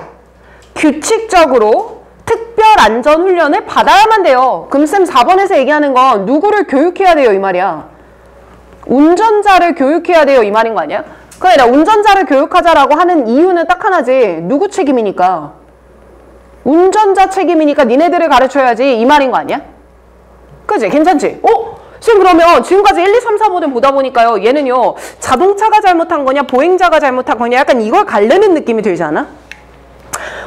[SPEAKER 1] 규칙적으로 특별 안전훈련을 받아야만 돼요. 그럼 쌤 4번에서 얘기하는 건 누구를 교육해야 돼요, 이 말이야. 운전자를 교육해야 돼요, 이 말인 거 아니야? 그래, 운전자를 교육하자라고 하는 이유는 딱 하나지. 누구 책임이니까? 운전자 책임이니까 니네들을 가르쳐야지, 이 말인 거 아니야? 그지? 괜찮지? 선생님 그러면 지금까지 1, 2, 3, 4번을 보다 보니까요. 얘는요. 자동차가 잘못한 거냐 보행자가 잘못한 거냐 약간 이걸 가르는 느낌이 들지 않아?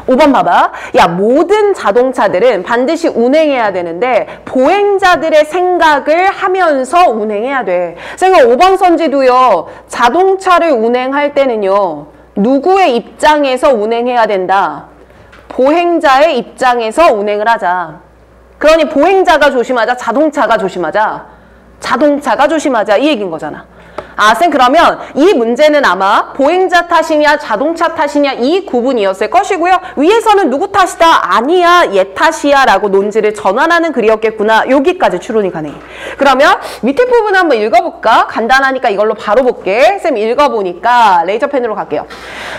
[SPEAKER 1] 5번 봐봐. 야, 모든 자동차들은 반드시 운행해야 되는데 보행자들의 생각을 하면서 운행해야 돼. 선생님 5번 선지도요. 자동차를 운행할 때는요. 누구의 입장에서 운행해야 된다? 보행자의 입장에서 운행을 하자. 그러니 보행자가 조심하자, 자동차가 조심하자. 자동차가 조심하자 이 얘기인 거잖아. 아, 쌤 그러면 이 문제는 아마 보행자 탓이냐 자동차 탓이냐 이 구분이었을 것이고요. 위에서는 누구 탓이다? 아니야, 얘 탓이야 라고 논지를 전환하는 글이었겠구나. 여기까지 추론이 가능해. 그러면 밑에 부분 한번 읽어볼까? 간단하니까 이걸로 바로 볼게. 쌤 읽어보니까 레이저펜으로 갈게요.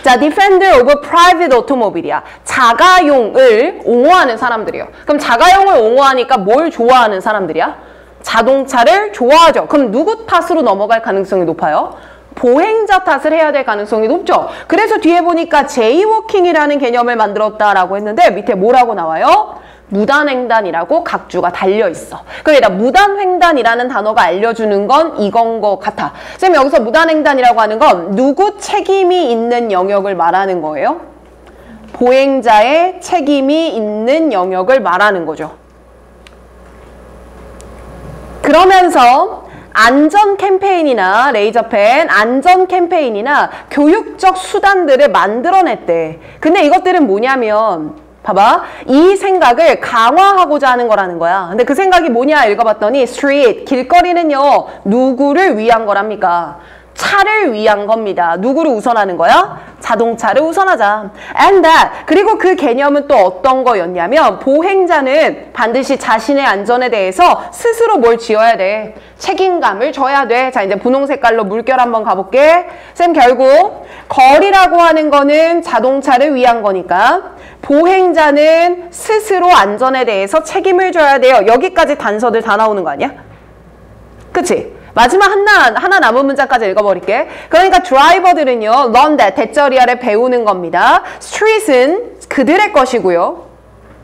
[SPEAKER 1] 자, Defender of Private Automobile이야. 자가용을 옹호하는 사람들이요. 그럼 자가용을 옹호하니까 뭘 좋아하는 사람들이야? 자동차를 좋아하죠. 그럼 누구 탓으로 넘어갈 가능성이 높아요? 보행자 탓을 해야 될 가능성이 높죠. 그래서 뒤에 보니까 제이워킹이라는 개념을 만들었다라고 했는데 밑에 뭐라고 나와요? 무단횡단이라고 각주가 달려있어. 그러니까 무단횡단이라는 단어가 알려주는 건 이건 것 같아. 쌤 여기서 무단횡단이라고 하는 건 누구 책임이 있는 영역을 말하는 거예요? 보행자의 책임이 있는 영역을 말하는 거죠. 그러면서 안전 캠페인이나 레이저펜, 안전 캠페인이나 교육적 수단들을 만들어냈대. 근데 이것들은 뭐냐면 봐봐. 이 생각을 강화하고자 하는 거라는 거야. 근데 그 생각이 뭐냐 읽어봤더니 street, 길거리는요. 누구를 위한 거랍니까? 차를 위한 겁니다. 누구를 우선하는 거야? 자동차를 우선하자. And that. 그리고 그 개념은 또 어떤 거였냐면 보행자는 반드시 자신의 안전에 대해서 스스로 뭘 지어야 돼? 책임감을 져야 돼. 자, 이제 분홍 색깔로 물결 한번 가볼게. 쌤 결국 거리라고 하는 거는 자동차를 위한 거니까 보행자는 스스로 안전에 대해서 책임을 져야 돼요. 여기까지 단서들 다 나오는 거 아니야? 그치? 마지막 하나 남은 문장까지 읽어버릴게. 그러니까 드라이버들은요. learn that, 대절이야를 배우는 겁니다. street은 그들의 것이고요.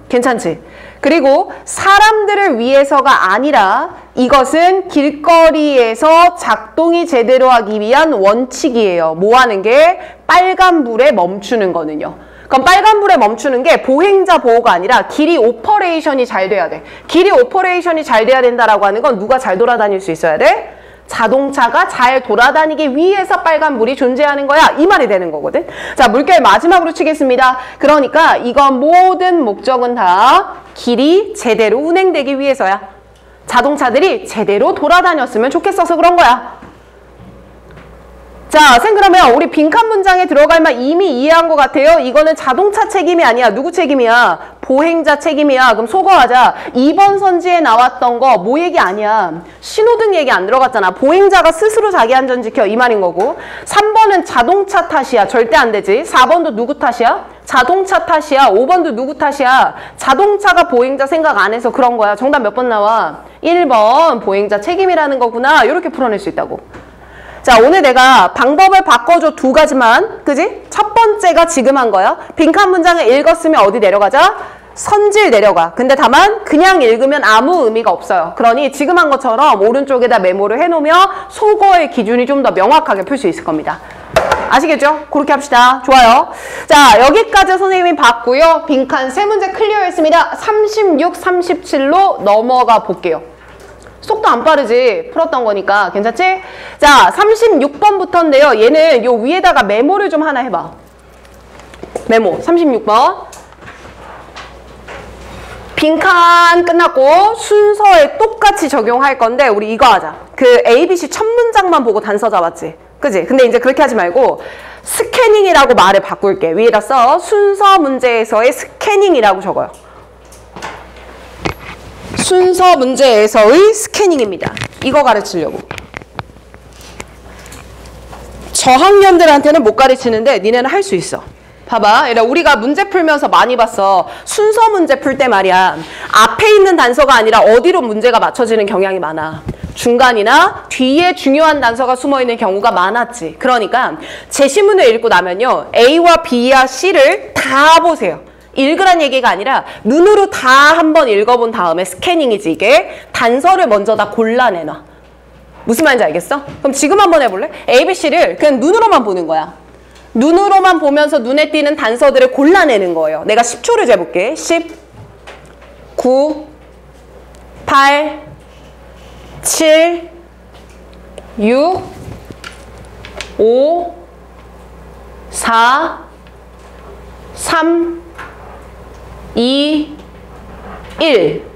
[SPEAKER 1] 괜찮지? 그리고 사람들을 위해서가 아니라 이것은 길거리에서 작동이 제대로 하기 위한 원칙이에요. 뭐 하는 게? 빨간불에 멈추는 거는요. 그럼 빨간불에 멈추는 게 보행자 보호가 아니라 길이 오퍼레이션이 잘 돼야 돼. 길이 오퍼레이션이 잘 돼야 된다라고 하는 건 누가 잘 돌아다닐 수 있어야 돼? 자동차가 잘 돌아다니기 위해서 빨간불이 존재하는 거야. 이 말이 되는 거거든. 자, 물결 마지막으로 치겠습니다. 그러니까 이건 모든 목적은 다 길이 제대로 운행되기 위해서야. 자동차들이 제대로 돌아다녔으면 좋겠어서 그런 거야. 자, 쌤 그러면 우리 빈칸 문장에 들어갈 말 이미 이해한 것 같아요. 이거는 자동차 책임이 아니야. 누구 책임이야? 보행자 책임이야. 그럼 소거하자. 2번 선지에 나왔던 거 뭐 얘기 아니야. 신호등 얘기 안 들어갔잖아. 보행자가 스스로 자기 안전 지켜 이 말인 거고. 3번은 자동차 탓이야. 절대 안 되지. 4번도 누구 탓이야? 자동차 탓이야. 5번도 누구 탓이야? 자동차가 보행자 생각 안 해서 그런 거야. 정답 몇 번 나와? 1번 보행자 책임이라는 거구나. 이렇게 풀어낼 수 있다고. 자, 오늘 내가 방법을 바꿔줘 2가지만. 그지? 첫 번째가 지금 한 거야. 빈칸 문장을 읽었으면 어디 내려가자? 선질 내려가. 근데 다만 그냥 읽으면 아무 의미가 없어요. 그러니 지금 한 것처럼 오른쪽에다 메모를 해놓으면 소거의 기준이 좀 더 명확하게 풀 수 있을 겁니다. 아시겠죠? 그렇게 합시다. 좋아요. 자, 여기까지 선생님이 봤고요. 빈칸 3문제 클리어했습니다. 36, 37로 넘어가 볼게요. 속도 안 빠르지? 풀었던 거니까. 괜찮지? 자, 36번부터인데요. 얘는 요 위에다가 메모를 좀 하나 해봐. 메모. 36번. 빈칸 끝났고 순서에 똑같이 적용할 건데 우리 이거 하자. 그 ABC 첫 문장만 보고 단서 잡았지? 그지? 근데 이제 그렇게 하지 말고 스캐닝이라고 말을 바꿀게. 위에다 써. 순서 문제에서의 스캐닝이라고 적어요. 순서 문제에서의 스캐닝입니다. 이거 가르치려고. 저학년들한테는 못 가르치는데 니네는 할 수 있어. 봐봐. 우리가 문제 풀면서 많이 봤어. 순서 문제 풀 때 말이야. 앞에 있는 단서가 아니라 어디로 문제가 맞춰지는 경향이 많아. 중간이나 뒤에 중요한 단서가 숨어있는 경우가 많았지. 그러니까 제시문을 읽고 나면요. A와 B와 C를 다 보세요. 읽으란 얘기가 아니라 눈으로 다 한번 읽어본 다음에 스캐닝이지 이게. 단서를 먼저 다 골라내놔. 무슨 말인지 알겠어? 그럼 지금 한번 해볼래? ABC를 그냥 눈으로만 보는 거야. 눈으로만 보면서 눈에 띄는 단서들을 골라내는 거예요. 내가 10초를 재볼게. 10, 9, 8, 7, 6, 5, 4, 3, 2, 1.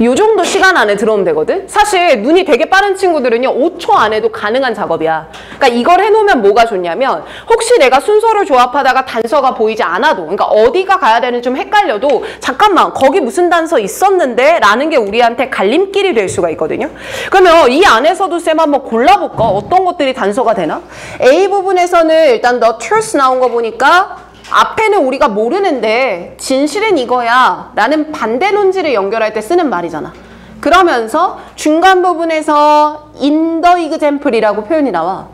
[SPEAKER 1] 요 정도 시간 안에 들어오면 되거든? 사실 눈이 되게 빠른 친구들은요 5초 안에도 가능한 작업이야. 그러니까 이걸 해놓으면 뭐가 좋냐면 혹시 내가 순서를 조합하다가 단서가 보이지 않아도, 그러니까 어디가 가야 되는지 좀 헷갈려도 잠깐만 거기 무슨 단서 있었는데? 라는 게 우리한테 갈림길이 될 수가 있거든요. 그러면 이 안에서도 쌤 한번 골라볼까? 어떤 것들이 단서가 되나? A 부분에서는 일단 the truth 나온 거 보니까 앞에는 우리가 모르는데 진실은 이거야 라는 반대 논지를 연결할 때 쓰는 말이잖아. 그러면서 중간 부분에서 in the example이라고 표현이 나와.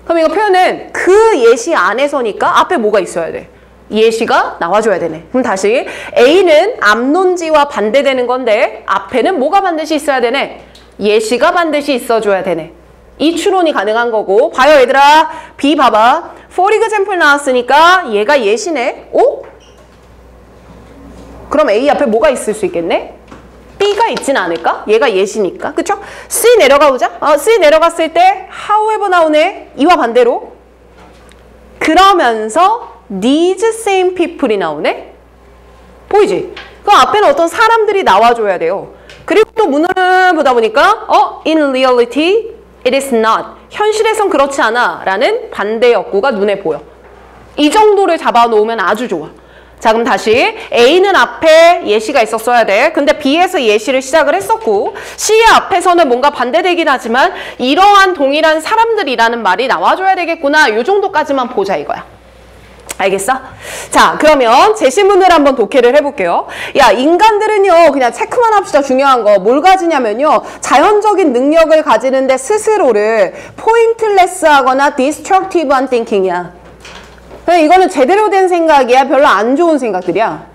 [SPEAKER 1] 그럼 이거 표현은 그 예시 안에서니까 앞에 뭐가 있어야 돼? 예시가 나와줘야 되네. 그럼 다시 A는 앞논지와 반대되는 건데 앞에는 뭐가 반드시 있어야 되네? 예시가 반드시 있어줘야 되네. 이 추론이 가능한 거고. 봐요 얘들아. B 봐봐. for example 나왔으니까 얘가 예시네. 오? 그럼 A 앞에 뭐가 있을 수 있겠네? B가 있진 않을까? 얘가 예시니까. 그쵸? C 내려가 보자. C 내려갔을 때 however 나오네. 이와 반대로. 그러면서 these same people이 나오네. 보이지? 그럼 앞에는 어떤 사람들이 나와줘야 돼요. 그리고 또 문을 보다 보니까 in reality it is not. 현실에선 그렇지 않아 라는 반대 역구가 눈에 보여. 이 정도를 잡아놓으면 아주 좋아. 자 그럼 다시 A는 앞에 예시가 있었어야 돼. 근데 B에서 예시를 시작을 했었고 C의 앞에서는 뭔가 반대되긴 하지만 이러한 동일한 사람들이라는 말이 나와줘야 되겠구나. 이 정도까지만 보자 이거야. 알겠어? 자 그러면 제시문을 한번 독해를 해볼게요. 야 인간들은요 그냥 체크만 합시다. 중요한 거 뭘 가지냐면요 자연적인 능력을 가지는데 스스로를 포인트레스 하거나 디스트럭티브한 띵킹이야. 이거는 제대로 된 생각이야? 별로 안 좋은 생각들이야.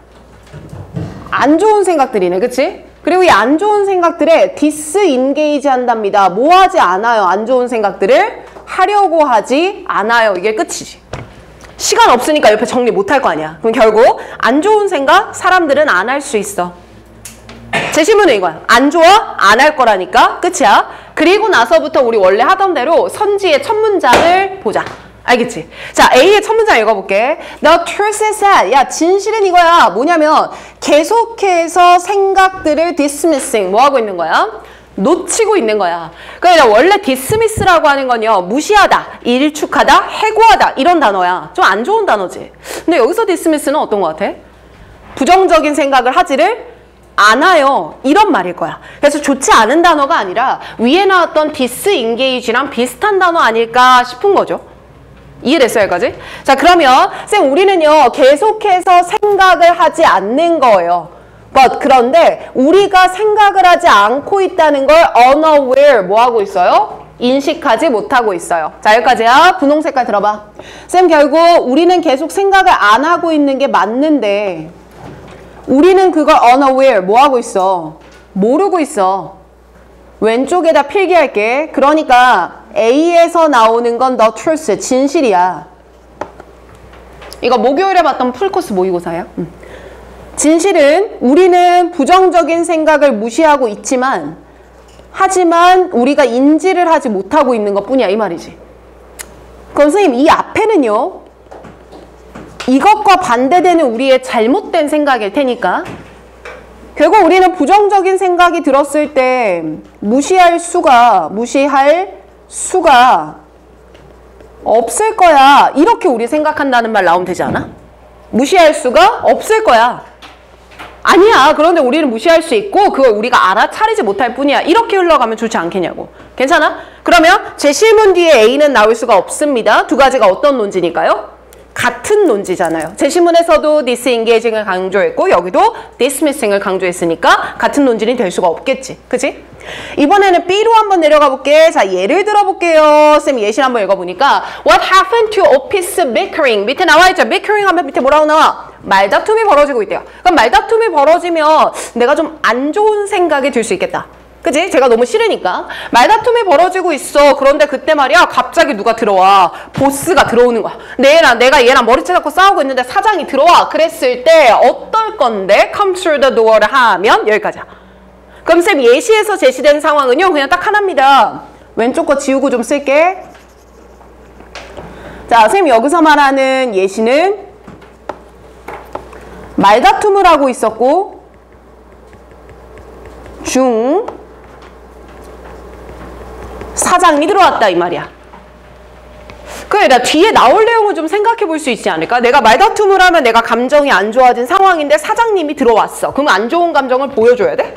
[SPEAKER 1] 안 좋은 생각들이네. 그치? 그리고 이 안 좋은 생각들에 디스인게이지 한답니다. 뭐 하지 않아요? 안 좋은 생각들을 하려고 하지 않아요. 이게 끝이지. 시간 없으니까 옆에 정리 못할 거 아니야. 그럼 결국 안 좋은 생각 사람들은 안 할 수 있어. 제시문은 이거야. 안 좋아? 안 할 거라니까. 끝이야. 그리고 나서부터 우리 원래 하던 대로 선지의 첫 문장을 보자. 알겠지? 자, A의 첫 문장 읽어볼게. The truth is that. 야, 진실은 이거야. 뭐냐면 계속해서 생각들을 dismissing. 뭐 하고 있는 거야? 놓치고 있는 거야. 그러니까 원래 dismiss라고 하는 건요. 무시하다, 일축하다, 해고하다 이런 단어야. 좀 안 좋은 단어지. 근데 여기서 dismiss는 어떤 것 같아? 부정적인 생각을 하지를 않아요. 이런 말일 거야. 그래서 좋지 않은 단어가 아니라 위에 나왔던 disengage랑 비슷한 단어 아닐까 싶은 거죠. 이해됐어요, 여기까지? 자, 그러면 쌤 우리는요. 계속해서 생각을 하지 않는 거예요. 그런데 우리가 생각을 하지 않고 있다는 걸 unaware 뭐 하고 있어요? 인식하지 못하고 있어요. 자 여기까지야. 분홍 색깔 들어봐. 쌤 결국 우리는 계속 생각을 안 하고 있는 게 맞는데 우리는 그걸 unaware 뭐 하고 있어? 모르고 있어. 왼쪽에다 필기할게. 그러니까 A에서 나오는 건 the truth 진실이야. 이거 목요일에 봤던 풀코스 모의고사예요. 진실은 우리는 부정적인 생각을 무시하고 있지만 하지만 우리가 인지를 하지 못하고 있는 것뿐이야 이 말이지. 그럼 선생님 이 앞에는요 이것과 반대되는 우리의 잘못된 생각일 테니까 결국 우리는 부정적인 생각이 들었을 때 무시할 수가 없을 거야 이렇게 우리 생각한다는 말 나오면 되지 않아? 무시할 수가 없을 거야. 아니야. 그런데 우리는 무시할 수 있고 그걸 우리가 알아차리지 못할 뿐이야. 이렇게 흘러가면 좋지 않겠냐고. 괜찮아? 그러면 제 실문 뒤에 A는 나올 수가 없습니다. 두 가지가 어떤 논지니까요? 같은 논지잖아요. 제 실문에서도 disengaging을 강조했고 여기도 dismissing을 강조했으니까 같은 논지는 될 수가 없겠지. 그치? 이번에는 B로 한번 내려가 볼게. 자, 예를 들어 볼게요. 쌤 예시 한번 읽어보니까 What happened to office bickering? 밑에 나와있죠? bickering 하면 밑에 뭐라고 나와? 말다툼이 벌어지고 있대요. 그럼 말다툼이 벌어지면 내가 좀 안 좋은 생각이 들 수 있겠다. 그치? 제가 너무 싫으니까. 말다툼이 벌어지고 있어. 그런데 그때 말이야 갑자기 누가 들어와. 보스가 들어오는 거야. 내가 얘랑 머리채 잡고 싸우고 있는데 사장이 들어와. 그랬을 때 어떨 건데? Come through the door를 하면 여기까지야. 그럼 쌤 예시에서 제시된 상황은요. 그냥 딱 하나입니다. 왼쪽 거 지우고 좀 쓸게. 자, 쌤 여기서 말하는 예시는 말다툼을 하고 있었고 중 사장이 들어왔다 이 말이야. 그래, 나 뒤에 나올 내용을 좀 생각해 볼 수 있지 않을까? 내가 말다툼을 하면 내가 감정이 안 좋아진 상황인데 사장님이 들어왔어. 그럼 안 좋은 감정을 보여줘야 돼?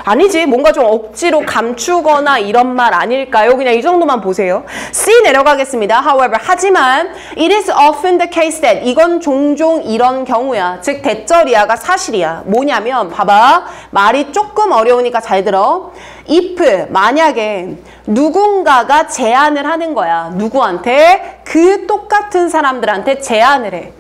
[SPEAKER 1] 아니지. 뭔가 좀 억지로 감추거나 이런 말 아닐까요? 그냥 이 정도만 보세요. C 내려가겠습니다. However, 하지만 it is often the case that 이건 종종 이런 경우야. 즉 대절이야가 사실이야. 뭐냐면 봐봐. 말이 조금 어려우니까 잘 들어. if 만약에 누군가가 제안을 하는 거야. 누구한테? 그 똑같은 사람들한테 제안을 해.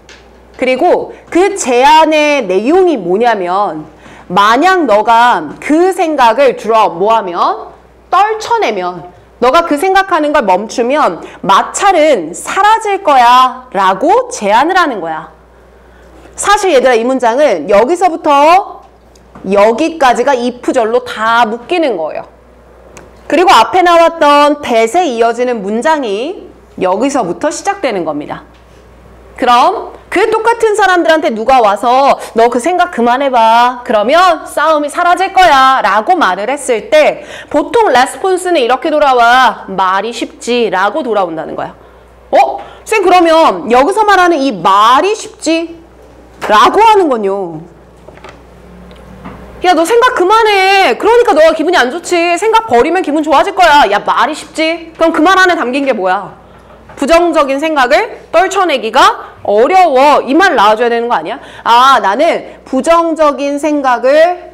[SPEAKER 1] 그리고 그 제안의 내용이 뭐냐면 만약 너가 그 생각을 뭐하면 떨쳐내면 너가 그 생각하는 걸 멈추면 마찰은 사라질 거야 라고 제안을 하는 거야. 사실 얘들아 이 문장은 여기서부터 여기까지가 if절로 다 묶이는 거예요. 그리고 앞에 나왔던 that에 이어지는 문장이 여기서부터 시작되는 겁니다. 그럼 그 똑같은 사람들한테 누가 와서 너 그 생각 그만해봐. 그러면 싸움이 사라질 거야 라고 말을 했을 때 보통 레스폰스는 이렇게 돌아와. 말이 쉽지 라고 돌아온다는 거야. 쌤 그러면 여기서 말하는 이 말이 쉽지 라고 하는 건요. 야, 너 생각 그만해. 그러니까 너가 기분이 안 좋지. 생각 버리면 기분 좋아질 거야. 야, 말이 쉽지. 그럼 그 말 안에 담긴 게 뭐야? 부정적인 생각을 떨쳐내기가 어려워. 이 말 나와줘야 되는 거 아니야? 아, 나는 부정적인 생각을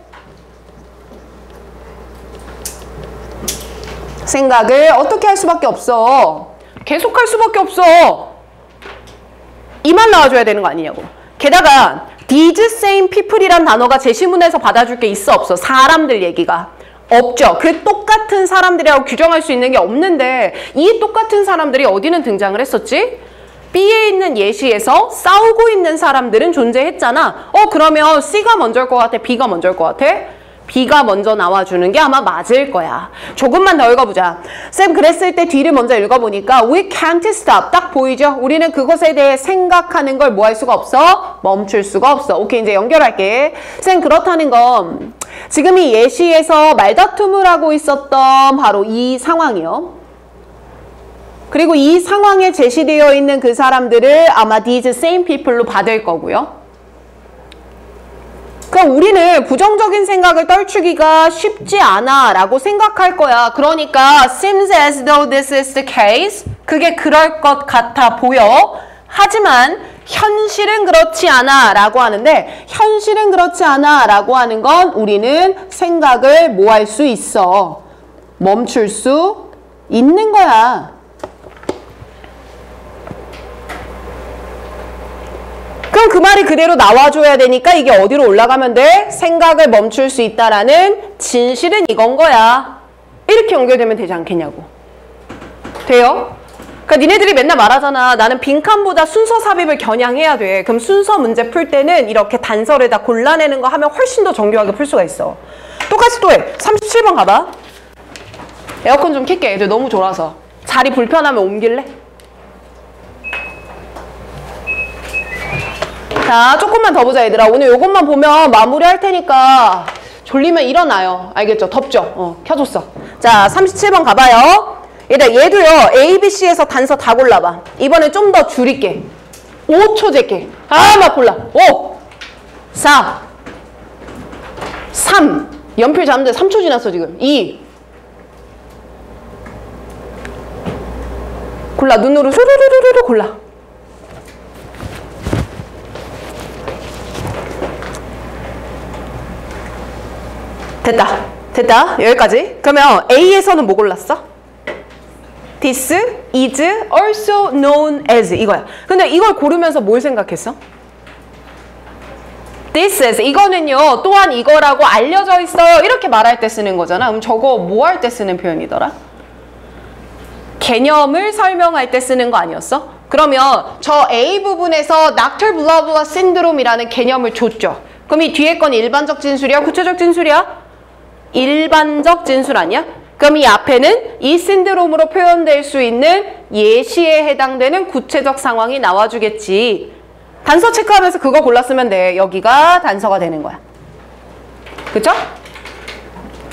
[SPEAKER 1] 어떻게 할 수밖에 없어. 계속 할 수밖에 없어. 이 말 나와줘야 되는 거 아니냐고. 게다가 these same people이란 단어가 제시문에서 받아줄 게 있어 없어? 사람들 얘기가. 없죠. 그 똑같은 사람들이라고 규정할 수 있는 게 없는데 이 똑같은 사람들이 어디는 등장을 했었지? B에 있는 예시에서 싸우고 있는 사람들은 존재했잖아. 그러면 C가 먼저일 것 같아? B가 먼저일 것 같아? B가 먼저 나와주는 게 아마 맞을 거야. 조금만 더 읽어보자. 쌤 그랬을 때 뒤를 먼저 읽어보니까 We can't stop. 딱 보이죠? 우리는 그것에 대해 생각하는 걸 뭐 할 수가 없어? 멈출 수가 없어. 오케이, 이제 연결할게. 쌤 그렇다는 건 지금 이 예시에서 말다툼을 하고 있었던 바로 이 상황이요. 그리고 이 상황에 제시되어 있는 그 사람들을 아마 these same people로 받을 거고요. 그럼 우리는 부정적인 생각을 떨치기가 쉽지 않아 라고 생각할 거야. 그러니까 seems as though this is the case. 그게 그럴 것 같아 보여. 하지만 현실은 그렇지 않아 라고 하는데 현실은 그렇지 않아 라고 하는 건 우리는 생각을 뭐 할 수 있어. 멈출 수 있는 거야. 그럼 그 말이 그대로 나와줘야 되니까 이게 어디로 올라가면 돼? 생각을 멈출 수 있다라는 진실은 이건 거야. 이렇게 연결되면 되지 않겠냐고. 돼요? 그러니까 니네들이 맨날 말하잖아. 나는 빈칸보다 순서 삽입을 겨냥해야 돼. 그럼 순서 문제 풀 때는 이렇게 단서를 다 골라내는 거 하면 훨씬 더 정교하게 풀 수가 있어. 똑같이 또 해. 37번 가봐. 에어컨 좀 켤게. 애들 너무 졸아서. 자리 불편하면 옮길래? 자, 조금만 더 보자 얘들아. 오늘 요것만 보면 마무리 할 테니까 졸리면 일어나요. 알겠죠? 덥죠? 켜줬어. 자, 37번 가봐요. 얘들아, 얘도요. A, B, C에서 단서 다 골라봐. 이번엔 좀 더 줄일게. 5초 잴게. 막 골라. 5, 4, 3. 연필 잡는데 3초 지났어 지금. 2. 골라. 눈으로 슈루루루루 골라. 됐다. 됐다. 여기까지. 그러면 A에서는 뭐 골랐어? This is also known as 이거야. 근데 이걸 고르면서 뭘 생각했어? This is 이거는요 또한 이거라고 알려져 있어요 이렇게 말할 때 쓰는 거잖아. 그럼 저거 뭐 할 때 쓰는 표현이더라? 개념을 설명할 때 쓰는 거 아니었어? 그러면 저 A 부분에서 Dr. blah blah syndrome이라는 개념을 줬죠. 그럼 이 뒤에 건 일반적 진술이야? 구체적 진술이야? 일반적 진술 아니야? 그럼 이 앞에는 이 신드롬으로 표현될 수 있는 예시에 해당되는 구체적 상황이 나와주겠지. 단서 체크하면서 그거 골랐으면 돼. 여기가 단서가 되는 거야. 그쵸?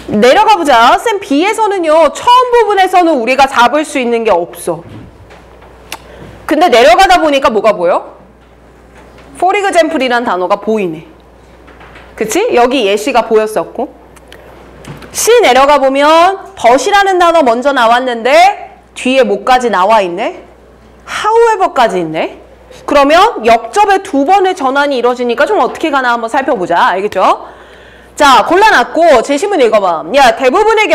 [SPEAKER 1] 내려가 보자. 쌤 B에서는요. 처음 부분에서는 우리가 잡을 수 있는 게 없어. 근데 내려가다 보니까 뭐가 보여? For example이란 단어가 보이네. 그치? 여기 예시가 보였었고. C 내려가 보면 but이라는 단어 먼저 나왔는데 뒤에 뭐까지 나와 있네? however까지 있네. 그러면 역접에 두 번의 전환이 이루어지니까 좀 어떻게 가나 한번 살펴보자. 알겠죠? 자, 골라놨고 제시문 읽어봐. 야, 대부분의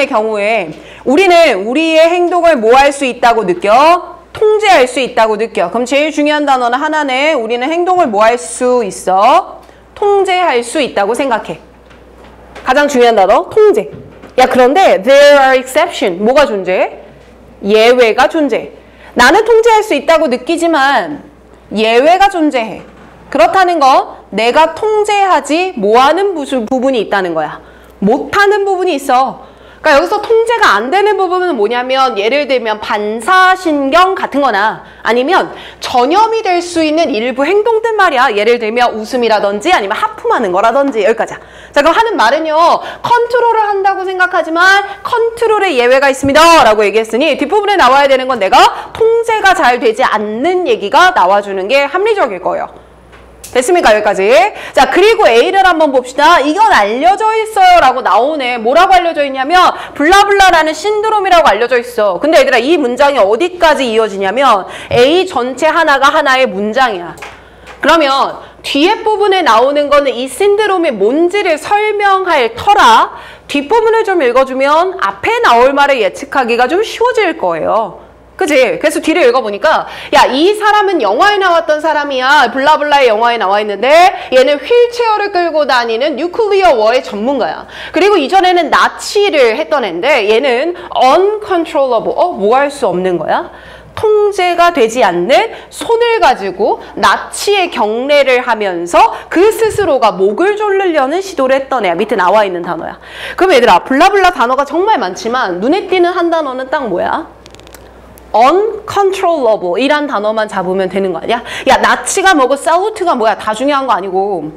[SPEAKER 1] 경우에 우리는 우리의 행동을 뭐 할 수 있다고 느껴? 통제할 수 있다고 느껴. 그럼 제일 중요한 단어는 하나네. 우리는 행동을 뭐 할 수 있어? 통제할 수 있다고 생각해. 가장 중요한 단어, 통제. 야, 그런데 there are exceptions. 뭐가 존재해? 예외가 존재해. 나는 통제할 수 있다고 느끼지만 예외가 존재해. 그렇다는 건 내가 통제하지 못하는 부분이 있다는 거야. 못하는 부분이 있어. 그러니까 여기서 통제가 안 되는 부분은 뭐냐면 예를 들면 반사신경 같은 거나 아니면 전염이 될 수 있는 일부 행동들 말이야. 예를 들면 웃음이라든지 아니면 하품하는 거라든지 여기까지야. 자, 그럼 하는 말은요. 컨트롤을 한다고 생각하지만 컨트롤에 예외가 있습니다 라고 얘기했으니 뒷부분에 나와야 되는 건 내가 통제가 잘 되지 않는 얘기가 나와주는 게 합리적일 거예요. 됐습니까? 여기까지. 자, 그리고 A를 한번 봅시다. 이건 알려져 있어요 라고 나오네. 뭐라고 알려져 있냐면 블라블라라는 신드롬이라고 알려져 있어. 근데 얘들아 이 문장이 어디까지 이어지냐면 A 전체 하나가 하나의 문장이야. 그러면 뒤에 부분에 나오는 거는 이 신드롬이 뭔지를 설명할 터라 뒷부분을 좀 읽어주면 앞에 나올 말을 예측하기가 좀 쉬워질 거예요. 그치? 그래서 뒤를 읽어보니까 야, 이 사람은 영화에 나왔던 사람이야. 블라블라의 영화에 나와 있는데 얘는 휠체어를 끌고 다니는 뉴클리어 워의 전문가야. 그리고 이전에는 나치를 했던 애인데 얘는 uncontrollable. 뭐 할 수 없는 거야? 통제가 되지 않는 손을 가지고 나치의 경례를 하면서 그 스스로가 목을 조르려는 시도를 했던 애야. 밑에 나와 있는 단어야. 그럼 얘들아 블라블라 단어가 정말 많지만 눈에 띄는 한 단어는 딱 뭐야? uncontrollable 이란 단어만 잡으면 되는 거 아니야? 야, 나치가 뭐고 살루트가 뭐야? 다 중요한 거 아니고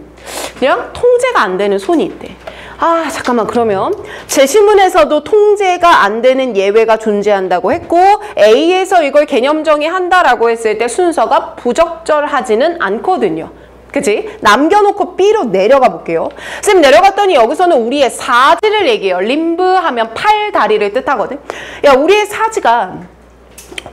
[SPEAKER 1] 그냥 통제가 안 되는 손이 있대. 아, 잠깐만. 그러면 제시문에서도 통제가 안 되는 예외가 존재한다고 했고 A에서 이걸 개념 정의한다라고 했을 때 순서가 부적절하지는 않거든요. 그치? 남겨놓고 B로 내려가 볼게요. 쌤 내려갔더니 여기서는 우리의 사지를 얘기해요. 림브 하면 팔, 다리를 뜻하거든. 야, 우리의 사지가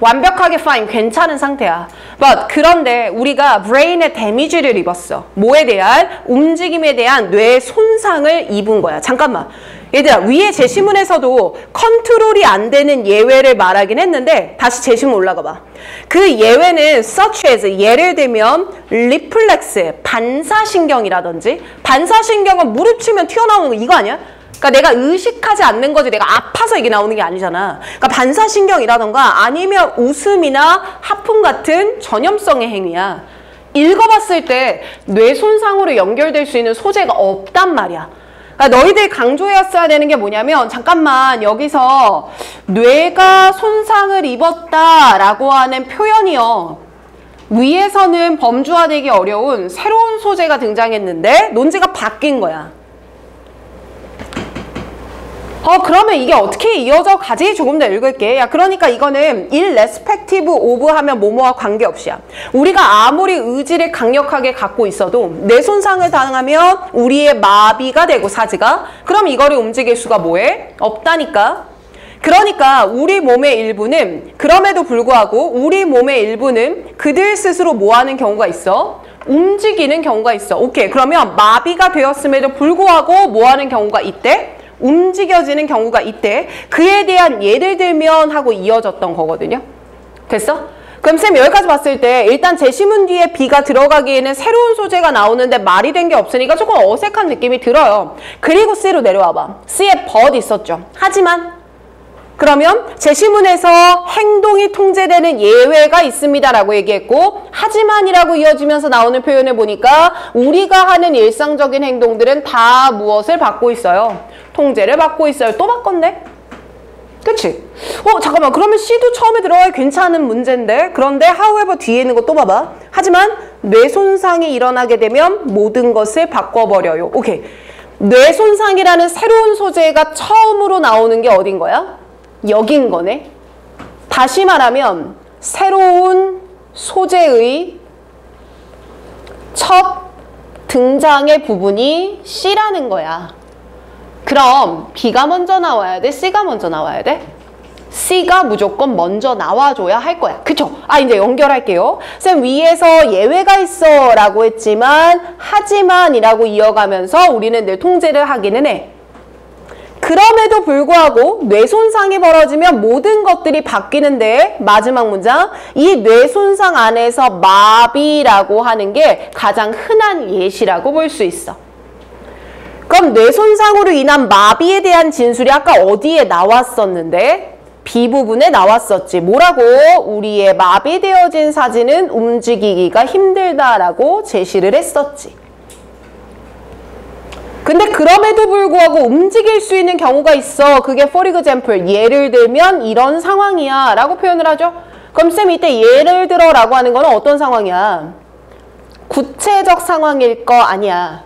[SPEAKER 1] 완벽하게 fine, 괜찮은 상태야. But 그런데 우리가 brain에 데미지를 입었어. 뭐에 대한? 움직임에 대한 뇌 손상을 입은 거야. 잠깐만. 얘들아, 위에 제시문에서도 컨트롤이 안 되는 예외를 말하긴 했는데 다시 제시문 올라가 봐. 그 예외는 such as, 예를 들면 reflex, 반사신경이라든지 반사신경은 무릎 치면 튀어나오는 거 이거 아니야? 그러니까 내가 의식하지 않는 거지 내가 아파서 이게 나오는 게 아니잖아. 그러니까 반사신경이라던가 아니면 웃음이나 하품 같은 전염성의 행위야. 읽어봤을 때 뇌 손상으로 연결될 수 있는 소재가 없단 말이야. 그러니까 너희들 강조해왔어야 되는 게 뭐냐면 잠깐만 여기서 뇌가 손상을 입었다라고 하는 표현이요. 위에서는 범주화되기 어려운 새로운 소재가 등장했는데 논지가 바뀐 거야. 그러면 이게 어떻게 이어져 가지? 조금 더 읽을게. 야, 그러니까 이거는 irrespective of 하면 뭐뭐와 관계없이야. 우리가 아무리 의지를 강력하게 갖고 있어도 뇌 손상을 당하면 우리의 마비가 되고 사지가 그럼 이거를 움직일 수가 뭐해? 없다니까. 그러니까 우리 몸의 일부는 그럼에도 불구하고 우리 몸의 일부는 그들 스스로 뭐 하는 경우가 있어? 움직이는 경우가 있어. 오케이. 그러면 마비가 되었음에도 불구하고 뭐 하는 경우가 있대? 움직여지는 경우가 있대. 그에 대한 예를 들면 하고 이어졌던 거거든요. 됐어? 그럼 쌤 여기까지 봤을 때 일단 제시문 뒤에 B가 들어가기에는 새로운 소재가 나오는데 말이 된 게 없으니까 조금 어색한 느낌이 들어요. 그리고 C로 내려와봐. C에 but 있었죠. 하지만 그러면 제시문에서 행동이 통제되는 예외가 있습니다라고 얘기했고 하지만이라고 이어지면서 나오는 표현을 보니까 우리가 하는 일상적인 행동들은 다 무엇을 받고 있어요? 통제를 받고 있어요. 또 바꿨네? 그치? 잠깐만 그러면 C도 처음에 들어가기 괜찮은 문제인데 그런데 however 뒤에 있는 거 또 봐봐. 하지만 뇌 손상이 일어나게 되면 모든 것을 바꿔버려요. 오케이. 뇌 손상이라는 새로운 소재가 처음으로 나오는 게 어딘 거야? 여긴 거네. 다시 말하면 새로운 소재의 첫 등장의 부분이 C라는 거야. 그럼 B가 먼저 나와야 돼? C가 먼저 나와야 돼? C가 무조건 먼저 나와줘야 할 거야. 그쵸? 이제 연결할게요. 쌤 위에서 예외가 있어 라고 했지만 하지만이라고 이어가면서 우리는 늘 통제를 하기는 해. 그럼에도 불구하고 뇌손상이 벌어지면 모든 것들이 바뀌는데 마지막 문장 이 뇌손상 안에서 마비라고 하는 게 가장 흔한 예시라고 볼 수 있어. 그럼 뇌손상으로 인한 마비에 대한 진술이 아까 어디에 나왔었는데? B 부분에 나왔었지. 뭐라고? 우리의 마비되어진 사진은 움직이기가 힘들다라고 제시를 했었지. 근데 그럼에도 불구하고 움직일 수 있는 경우가 있어. 그게 for example, 예를 들면 이런 상황이야 라고 표현을 하죠. 그럼 쌤 이때 예를 들어 라고 하는 거는 어떤 상황이야? 구체적 상황일 거 아니야.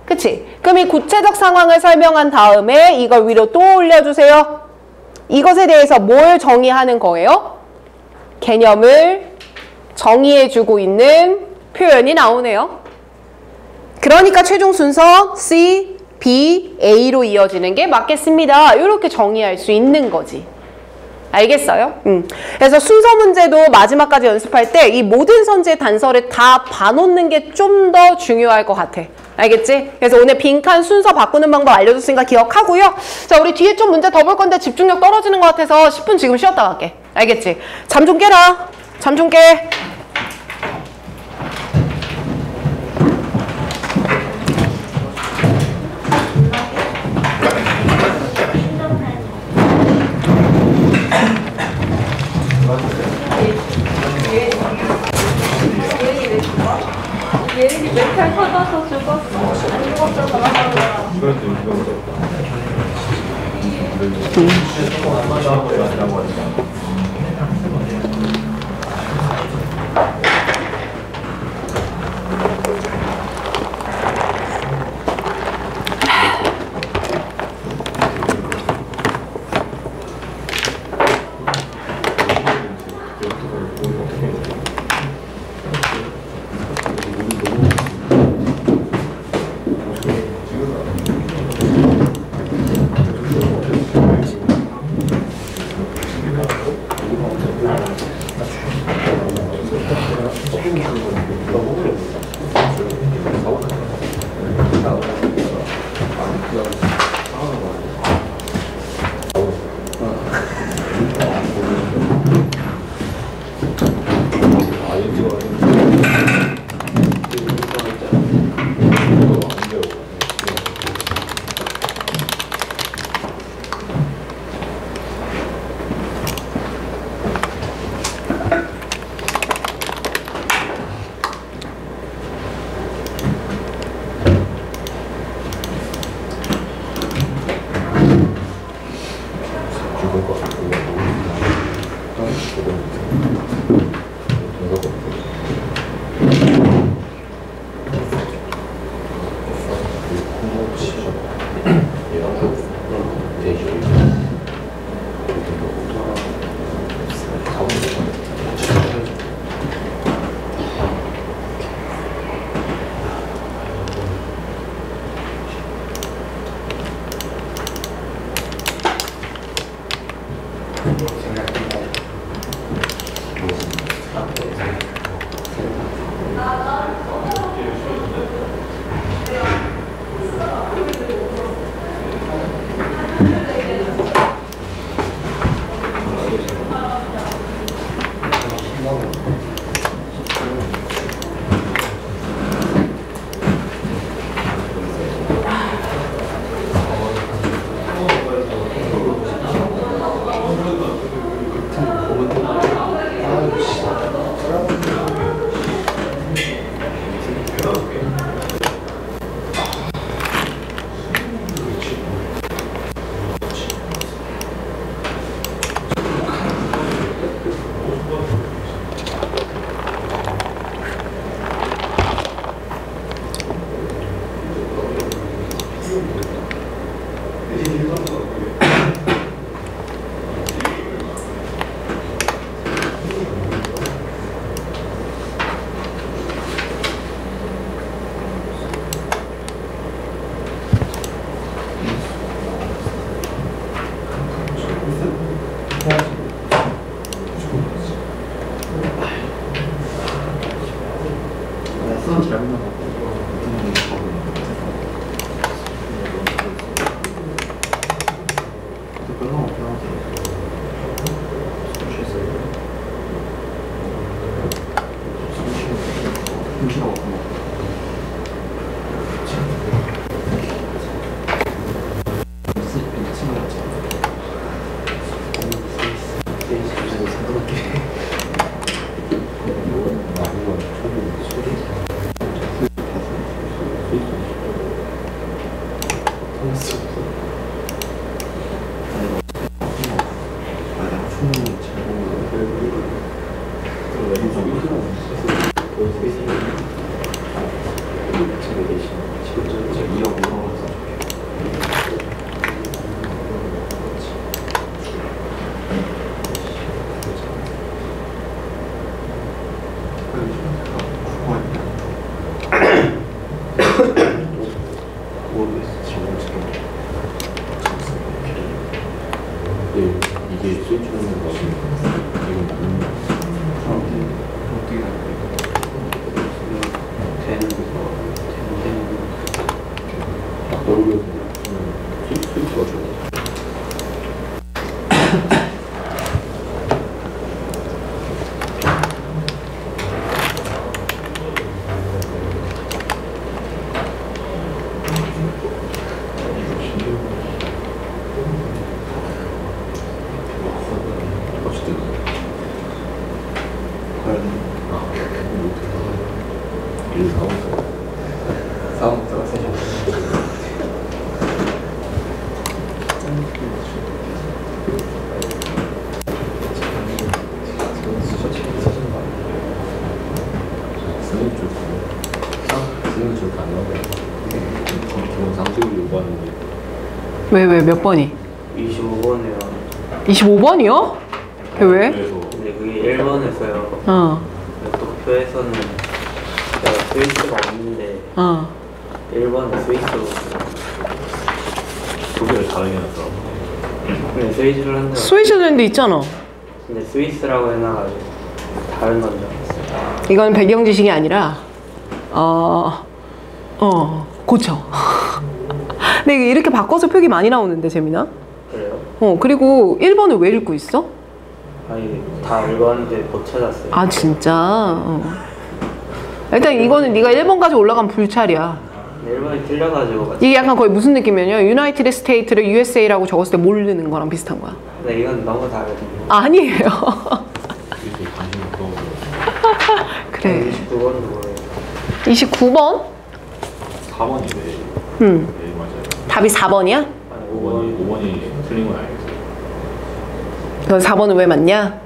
[SPEAKER 1] 그치? 그럼 이 구체적 상황을 설명한 다음에 이걸 위로 또 올려주세요. 이것에 대해서 뭘 정의하는 거예요? 개념을 정의해주고 있는 표현이 나오네요. 그러니까 최종 순서 C, B, A로 이어지는 게 맞겠습니다. 이렇게 정의할 수 있는 거지. 알겠어요? 그래서 순서 문제도 마지막까지 연습할 때 이 모든 선지의 단서를 다 봐놓는 게 좀 더 중요할 것 같아. 알겠지? 그래서 오늘 빈칸 순서 바꾸는 방법 알려줬으니까 기억하고요. 자, 우리 뒤에 좀 문제 더 볼 건데 집중력 떨어지는 것 같아서 10분 지금 쉬었다 갈게. 알겠지? 잠 좀 깨라. 잠 좀 깨.
[SPEAKER 2] 예린이 멘탈 터져서 죽었어. 안 죽었잖아.
[SPEAKER 3] 이게 스위치하는 거 이건 맞는 거 막 모르겠는데 스위치가 좋아.
[SPEAKER 1] 왜 몇 번이?
[SPEAKER 2] 25번이요.
[SPEAKER 1] 25번이요? 왜?
[SPEAKER 2] 근데 그게 1번에서요.
[SPEAKER 1] 어.
[SPEAKER 2] 도표에서는 내가 스위스가 없는데
[SPEAKER 1] 어.
[SPEAKER 2] 1번에 스위스로.
[SPEAKER 3] 소개를 다르게 해놨어.
[SPEAKER 2] 근데 스위스를 한다.
[SPEAKER 1] 스위스랜드 있잖아.
[SPEAKER 2] 근데 스위스라고 해놔가지고 다른 건줄 알았어요.
[SPEAKER 1] 이건 배경 지식이 아니라 고쳐. 근데 이렇게 바꿔서 표기 많이 나오는데 재민아?
[SPEAKER 2] 그래요?
[SPEAKER 1] 그리고 1번을 왜 읽고 있어?
[SPEAKER 2] 아니 다 읽었는데 못 찾았어요.
[SPEAKER 1] 아 진짜? 일단 이거는 네가 1번까지 올라가면 불찰이야.
[SPEAKER 2] 1번이 틀려가지고.
[SPEAKER 1] 이게 약간 거의 무슨 느낌이냐면 유나이티드 스테이트를 USA라고 적었을 때 모르는 거랑 비슷한 거야.
[SPEAKER 2] 근데 이건 너무 다르네.
[SPEAKER 1] 아니에요.
[SPEAKER 3] 이게 관심 없어.
[SPEAKER 1] 그래.
[SPEAKER 2] 29번도 뭐예요?
[SPEAKER 1] 29번?
[SPEAKER 3] 4번이 왜?
[SPEAKER 1] 응.
[SPEAKER 3] 네, 맞아요.
[SPEAKER 1] 답이 4번이야?
[SPEAKER 2] 아니
[SPEAKER 3] 5번이 틀린 건 알겠어요.
[SPEAKER 1] 그럼 4번은 왜 맞냐?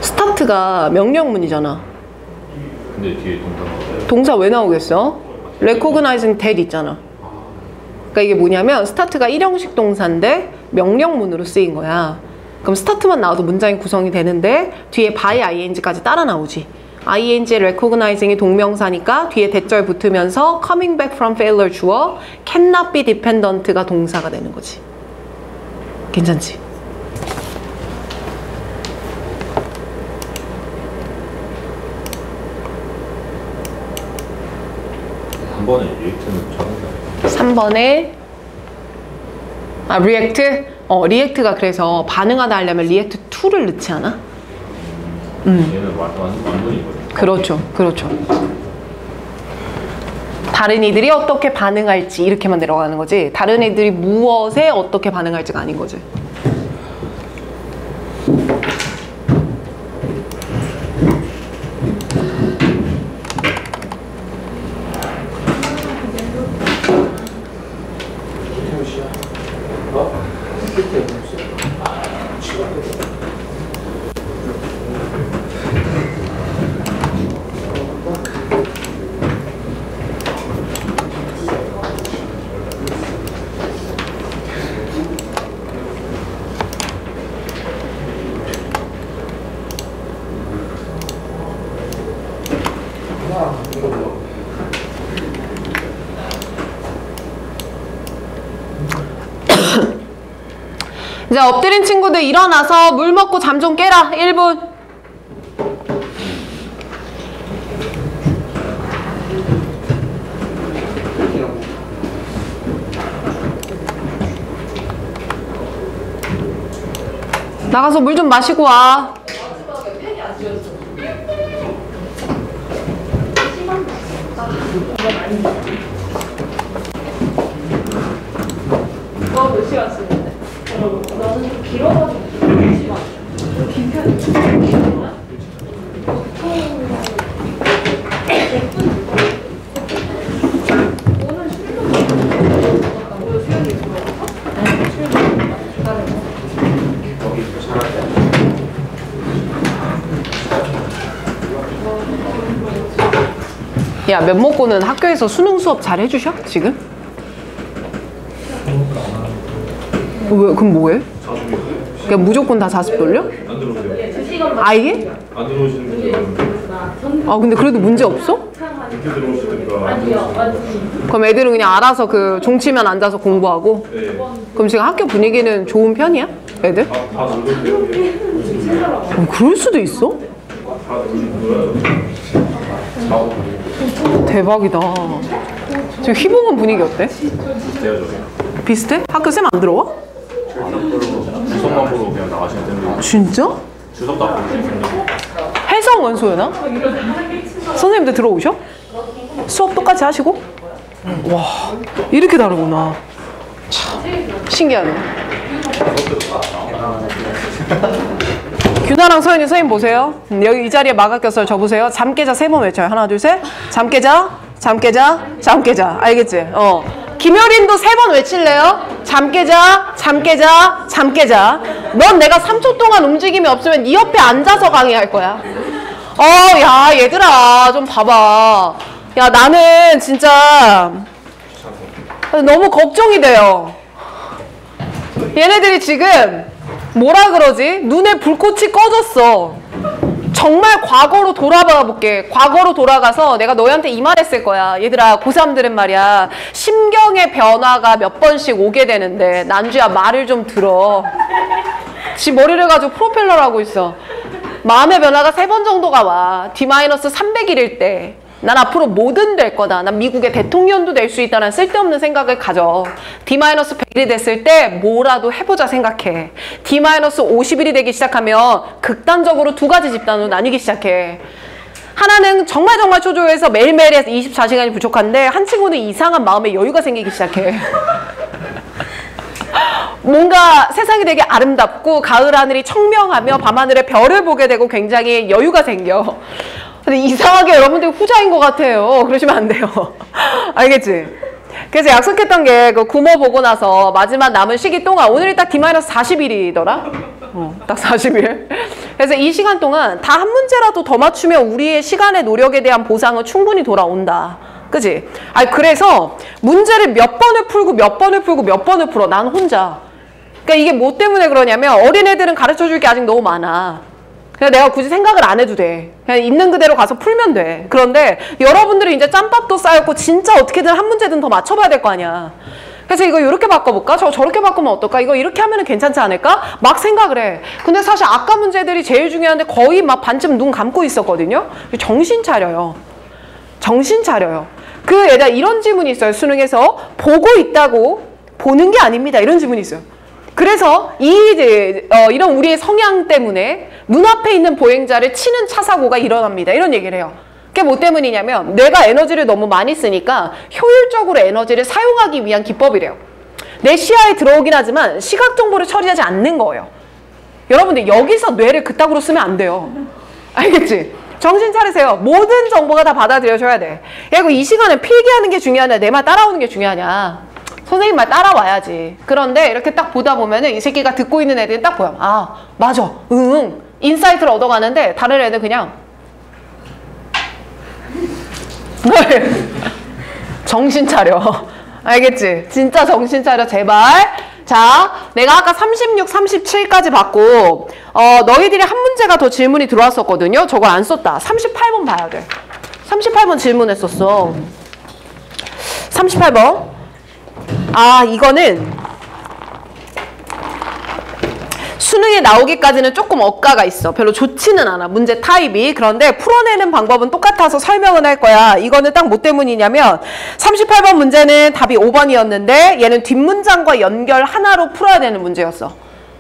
[SPEAKER 1] 스타트가 명령문이잖아.
[SPEAKER 3] 근데 뒤에 동사가
[SPEAKER 1] 동사 왜 나오겠어? recognizing that 있잖아. 그러니까 이게 뭐냐면 스타트가 일형식 동사인데 명령문으로 쓰인 거야. 그럼 스타트만 나와도 문장이 구성이 되는데 뒤에 by ing까지 따라 나오지. ing의 recognizing이 동명사니까 뒤에 대절 붙으면서 coming back from failure 주어 cannot be dependent가 동사가 되는 거지. 괜찮지?
[SPEAKER 3] 한 번에 리액트는 적은가?
[SPEAKER 1] 3번에 react? react가 그래서 반응하다 하려면 react to를 넣지 않아?
[SPEAKER 3] 얘는 완전이거든.
[SPEAKER 1] 그렇죠. 그렇죠. 다른 이들이 어떻게 반응할지 이렇게만 내려가는 거지. 다른 애들이 무엇에 어떻게 반응할지가 아닌 거지. 이제 엎드린 친구들 일어나서 물 먹고 잠 좀 깨라. 1분. 나가서 물 좀 마시고 와. 너 몇 시간 쓰는데? 나는 좀 길어가지고 2시간. 긴 편이야? 오늘 수영이 야, 면 먹고는 학교에서 수능 수업 잘 해주셔? 지금? 왜, 그럼 뭐해? 그냥 무조건 다 자습 돌려?
[SPEAKER 3] 안 들어오세요.
[SPEAKER 1] 아, 이게?
[SPEAKER 3] 안 들어오시는 분들은
[SPEAKER 1] 아, 근데 그래도 문제 없어?
[SPEAKER 3] 늦게 들어오시니까 안 들어오시는
[SPEAKER 1] 그럼 애들은 그냥 알아서 그 종치면 앉아서 공부하고?
[SPEAKER 3] 네.
[SPEAKER 1] 그럼 지금 학교 분위기는 좋은 편이야? 애들?
[SPEAKER 3] 다 놀던데요.
[SPEAKER 1] 그럴 수도 있어?
[SPEAKER 3] 다 놀던데요.
[SPEAKER 1] 대박이다. 지금 희봉은 분위기 어때?
[SPEAKER 3] 비슷해요, 저희.
[SPEAKER 1] 비슷해? 학교 쌤 안 들어와?
[SPEAKER 3] 주석만 보러 그냥 나가시면 되는데
[SPEAKER 1] 진짜?
[SPEAKER 3] 주석도 안 보고 있는데
[SPEAKER 1] 해성 원소연아? 선생님들 들어오셔? 수업 똑같이 하시고? 와, 이렇게 다르구나. 참 신기하네. 규나랑 서연이 선생님 보세요. 여기 이 자리에 마가꼈어요. 저 보세요. 잠 깨자 3번 외쳐요. 하나 둘 셋. 잠 깨자, 잠 깨자, 잠 깨자. 알겠지? 김효린도 3번 외칠래요? 잠 깨자, 잠 깨자, 잠 깨자. 넌 내가 3초 동안 움직임이 없으면 네 옆에 앉아서 강의할 거야. 야, 얘들아, 좀 봐봐. 야, 나는 진짜 너무 걱정이 돼요. 얘네들이 지금 뭐라 그러지? 눈에 불꽃이 꺼졌어. 정말 과거로 돌아가 볼게. 과거로 돌아가서 내가 너희한테 이 말 했을 거야. 얘들아, 고3들은 말이야. 심경의 변화가 몇 번씩 오게 되는데 난주야, 말을 좀 들어. 지 머리를 가지고 프로펠러를 하고 있어. 마음의 변화가 3번 정도가 와. D-300일일 때 난 앞으로 뭐든 될 거다. 난 미국의 대통령도 될 수 있다는 쓸데없는 생각을 가져. D-100일이 됐을 때 뭐라도 해보자 생각해. D-50일이 되기 시작하면 극단적으로 2가지 집단으로 나뉘기 시작해. 하나는 정말 초조해서 매일매일 해서 24시간이 부족한데, 한 친구는 이상한 마음의 여유가 생기기 시작해. 뭔가 세상이 되게 아름답고 가을 하늘이 청명하며 밤하늘에 별을 보게 되고 굉장히 여유가 생겨. 근데 이상하게 여러분들이 후자인 것 같아요. 그러시면 안 돼요. 알겠지? 그래서 약속했던 게 그 구모 보고 나서 마지막 남은 시기 동안, 오늘이 딱 D-40일이더라? 딱 40일. 그래서 이 시간 동안 다 한 문제라도 더 맞추면 우리의 시간의 노력에 대한 보상은 충분히 돌아온다. 그치? 그래서 문제를 몇 번을 풀고 몇 번을 풀고 몇 번을 풀어. 난 혼자. 그러니까 이게 뭐 때문에 그러냐면 어린애들은 가르쳐줄 게 아직 너무 많아. 그냥 내가 굳이 생각을 안 해도 돼. 그냥 있는 그대로 가서 풀면 돼. 그런데 여러분들이 이제 짬밥도 쌓였고 진짜 어떻게든 한 문제든 더 맞춰봐야 될 거 아니야. 그래서 이거 이렇게 바꿔볼까? 저렇게 바꾸면 어떨까? 이거 이렇게 하면 괜찮지 않을까? 막 생각을 해. 근데 사실 아까 문제들이 제일 중요한데 거의 막 반쯤 눈 감고 있었거든요. 정신 차려요. 정신 차려요. 얘들아, 이런 지문이 있어요. 수능에서 보고 있다고 보는 게 아닙니다. 이런 지문이 있어요. 그래서 이런 우리의 성향 때문에 눈앞에 있는 보행자를 치는 차 사고가 일어납니다. 이런 얘기를 해요. 그게 뭐 때문이냐면 내가 에너지를 너무 많이 쓰니까 효율적으로 에너지를 사용하기 위한 기법이래요. 내 시야에 들어오긴 하지만 시각 정보를 처리하지 않는 거예요. 여러분들 여기서 뇌를 그따구로 쓰면 안 돼요. 알겠지? 정신 차리세요. 모든 정보가 다 받아들여져야 돼. 그리고 이 시간에 필기하는 게 중요하냐, 내 말 따라오는 게 중요하냐. 선생님 말 따라와야지. 그런데 이렇게 딱 보다 보면은 이 새끼가 듣고 있는 애들이 딱 보여. 아, 맞아. 응. 인사이트를 얻어가는데 다른 애들 그냥 정신 차려. 알겠지? 진짜 정신 차려, 제발. 자, 내가 아까 36, 37까지 봤고 너희들이 한 문제가 더 질문이 들어왔었거든요. 저걸 안 썼다. 38번 봐야 돼. 38번 질문했었어. 38번. 이거는 수능에 나오기까지는 조금 억가가 있어. 별로 좋지는 않아. 문제 타입이. 그런데 풀어내는 방법은 똑같아서 설명은 할 거야. 이거는 딱 뭐 때문이냐면 38번 문제는 답이 5번이었는데 얘는 뒷문장과 연결 하나로 풀어야 되는 문제였어.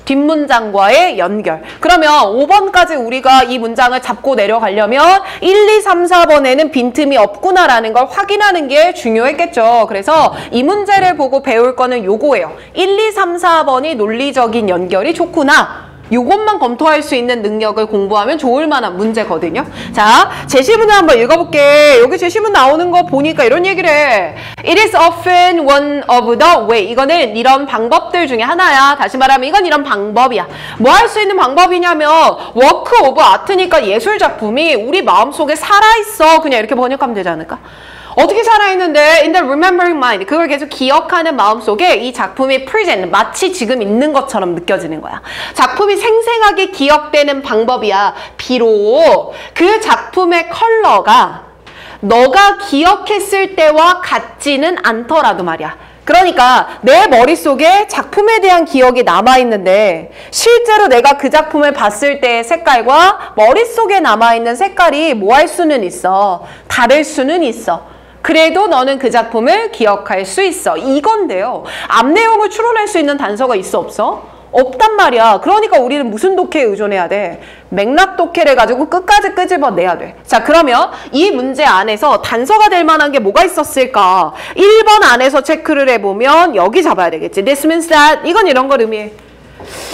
[SPEAKER 1] 뒷문장과의 연결. 그러면 5번까지 우리가 이 문장을 잡고 내려가려면 1, 2, 3, 4번에는 빈틈이 없구나라는 걸 확인하는 게 중요했겠죠. 그래서 이 문제를 보고 배울 거는 요거예요. 1, 2, 3, 4번이 논리적인 연결이 좋구나. 요것만 검토할 수 있는 능력을 공부하면 좋을 만한 문제거든요. 자, 제시문을 한번 읽어볼게. 여기 제시문 나오는 거 보니까 이런 얘기를 해. It is often one of the way. 이거는 이런 방법들 중에 하나야. 다시 말하면 이건 이런 방법이야. 뭐 할 수 있는 방법이냐면 work of art니까 예술작품이 우리 마음속에 살아있어. 그냥 이렇게 번역하면 되지 않을까? 어떻게 살아있는데 in the remembering mind 그걸 계속 기억하는 마음속에 이 작품이 present 마치 지금 있는 것처럼 느껴지는 거야. 작품이 생생하게 기억되는 방법이야. 비록 그 작품의 컬러가 너가 기억했을 때와 같지는 않더라도 말이야. 그러니까 내 머릿속에 작품에 대한 기억이 남아있는데 실제로 내가 그 작품을 봤을 때의 색깔과 머릿속에 남아있는 색깔이 뭐 할 수는 있어. 다를 수는 있어. 그래도 너는 그 작품을 기억할 수 있어. 이건데요. 앞 내용을 추론할 수 있는 단서가 있어 없어? 없단 말이야. 그러니까 우리는 무슨 독해에 의존해야 돼? 맥락 독해를 가지고 끝까지 끄집어내야 돼. 자, 그러면 이 문제 안에서 단서가 될 만한 게 뭐가 있었을까? 1번 안에서 체크를 해보면 여기 잡아야 되겠지. This means that. 이건 이런 걸 의미해.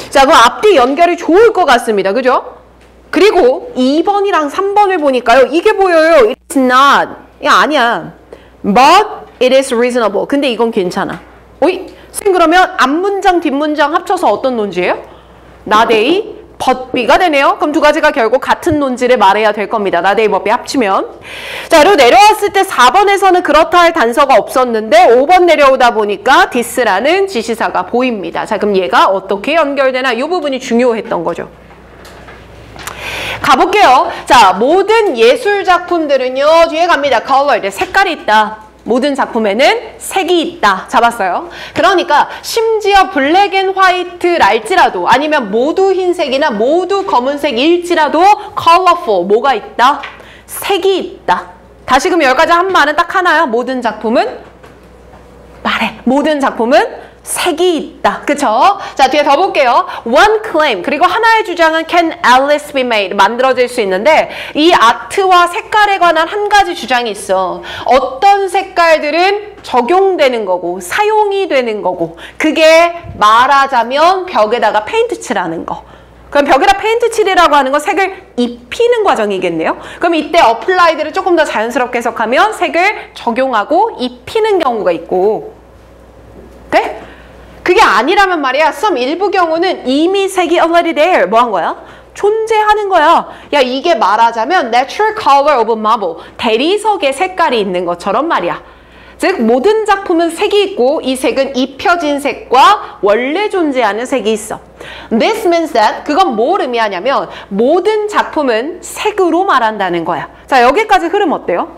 [SPEAKER 1] 자, 그럼 앞뒤 연결이 좋을 것 같습니다. 그죠? 그리고 2번이랑 3번을 보니까요. 이게 보여요. It's not. 야, 아니야. But it is reasonable. 근데 이건 괜찮아. 오이? 선생님 그러면 앞문장, 뒷문장 합쳐서 어떤 논지예요? not A, but B가 되네요. 그럼 두 가지가 결국 같은 논지를 말해야 될 겁니다. not A, but B 합치면. 자, 그리고 내려왔을 때 4번에서는 그렇다 할 단서가 없었는데 5번 내려오다 보니까 this라는 지시사가 보입니다. 자, 그럼 얘가 어떻게 연결되나? 이 부분이 중요했던 거죠. 가볼게요. 자, 모든 예술 작품들은요. 뒤에 갑니다. color, 색깔이 있다. 모든 작품에는 색이 있다. 잡았어요. 그러니까 심지어 블랙 앤 화이트랄지라도 아니면 모두 흰색이나 모두 검은색일지라도 colorful, 뭐가 있다? 색이 있다. 다시 그럼 여기까지 한 말은 딱 하나야. 모든 작품은 말해. 모든 작품은 색이 있다. 그쵸? 자, 뒤에 더 볼게요. One claim. 그리고 하나의 주장은 can at least be made. 만들어질 수 있는데 이 아트와 색깔에 관한 한 가지 주장이 있어. 어떤 색깔들은 적용되는 거고 사용이 되는 거고 그게 말하자면 벽에다가 페인트 칠하는 거. 그럼 벽에다 페인트 칠이라고 하는 건 색을 입히는 과정이겠네요. 그럼 이때 applied를 조금 더 자연스럽게 해석하면 색을 적용하고 입히는 경우가 있고 네? 그게 아니라면 말이야. some 일부 경우는 이미 색이 already there. 뭐 한 거야? 존재하는 거야. 야, 이게 말하자면 natural color of marble. 대리석의 색깔이 있는 것처럼 말이야. 즉 모든 작품은 색이 있고 이 색은 입혀진 색과 원래 존재하는 색이 있어. This means that 그건 뭘 의미하냐면 모든 작품은 색으로 말한다는 거야. 자, 여기까지 흐름 어때요?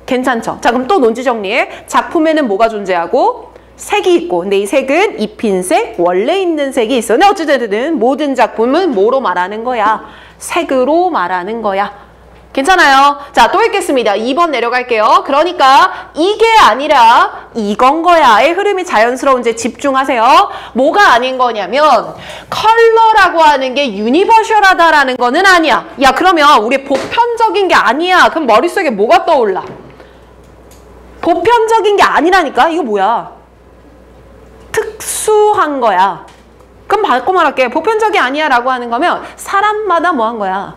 [SPEAKER 1] 괜찮죠? 자, 그럼 또 논지 정리해. 작품에는 뭐가 존재하고 색이 있고 근데 이 색은 입힌 색, 원래 있는 색이 있어. 근데 어찌됐든 모든 작품은 뭐로 말하는 거야? 색으로 말하는 거야. 괜찮아요? 자, 또 읽겠습니다. 2번 내려갈게요. 그러니까 이게 아니라 이건 거야의 흐름이 자연스러운지 집중하세요. 뭐가 아닌 거냐면 컬러라고 하는 게 유니버셜하다라는 거는 아니야. 야, 그러면 우리 보편적인 게 아니야. 그럼 머릿속에 뭐가 떠올라? 보편적인 게 아니라니까? 이거 뭐야? 특수한 거야. 그럼 바꿔 말할게. 보편적이 아니야 라고 하는 거면 사람마다 뭐 한 거야?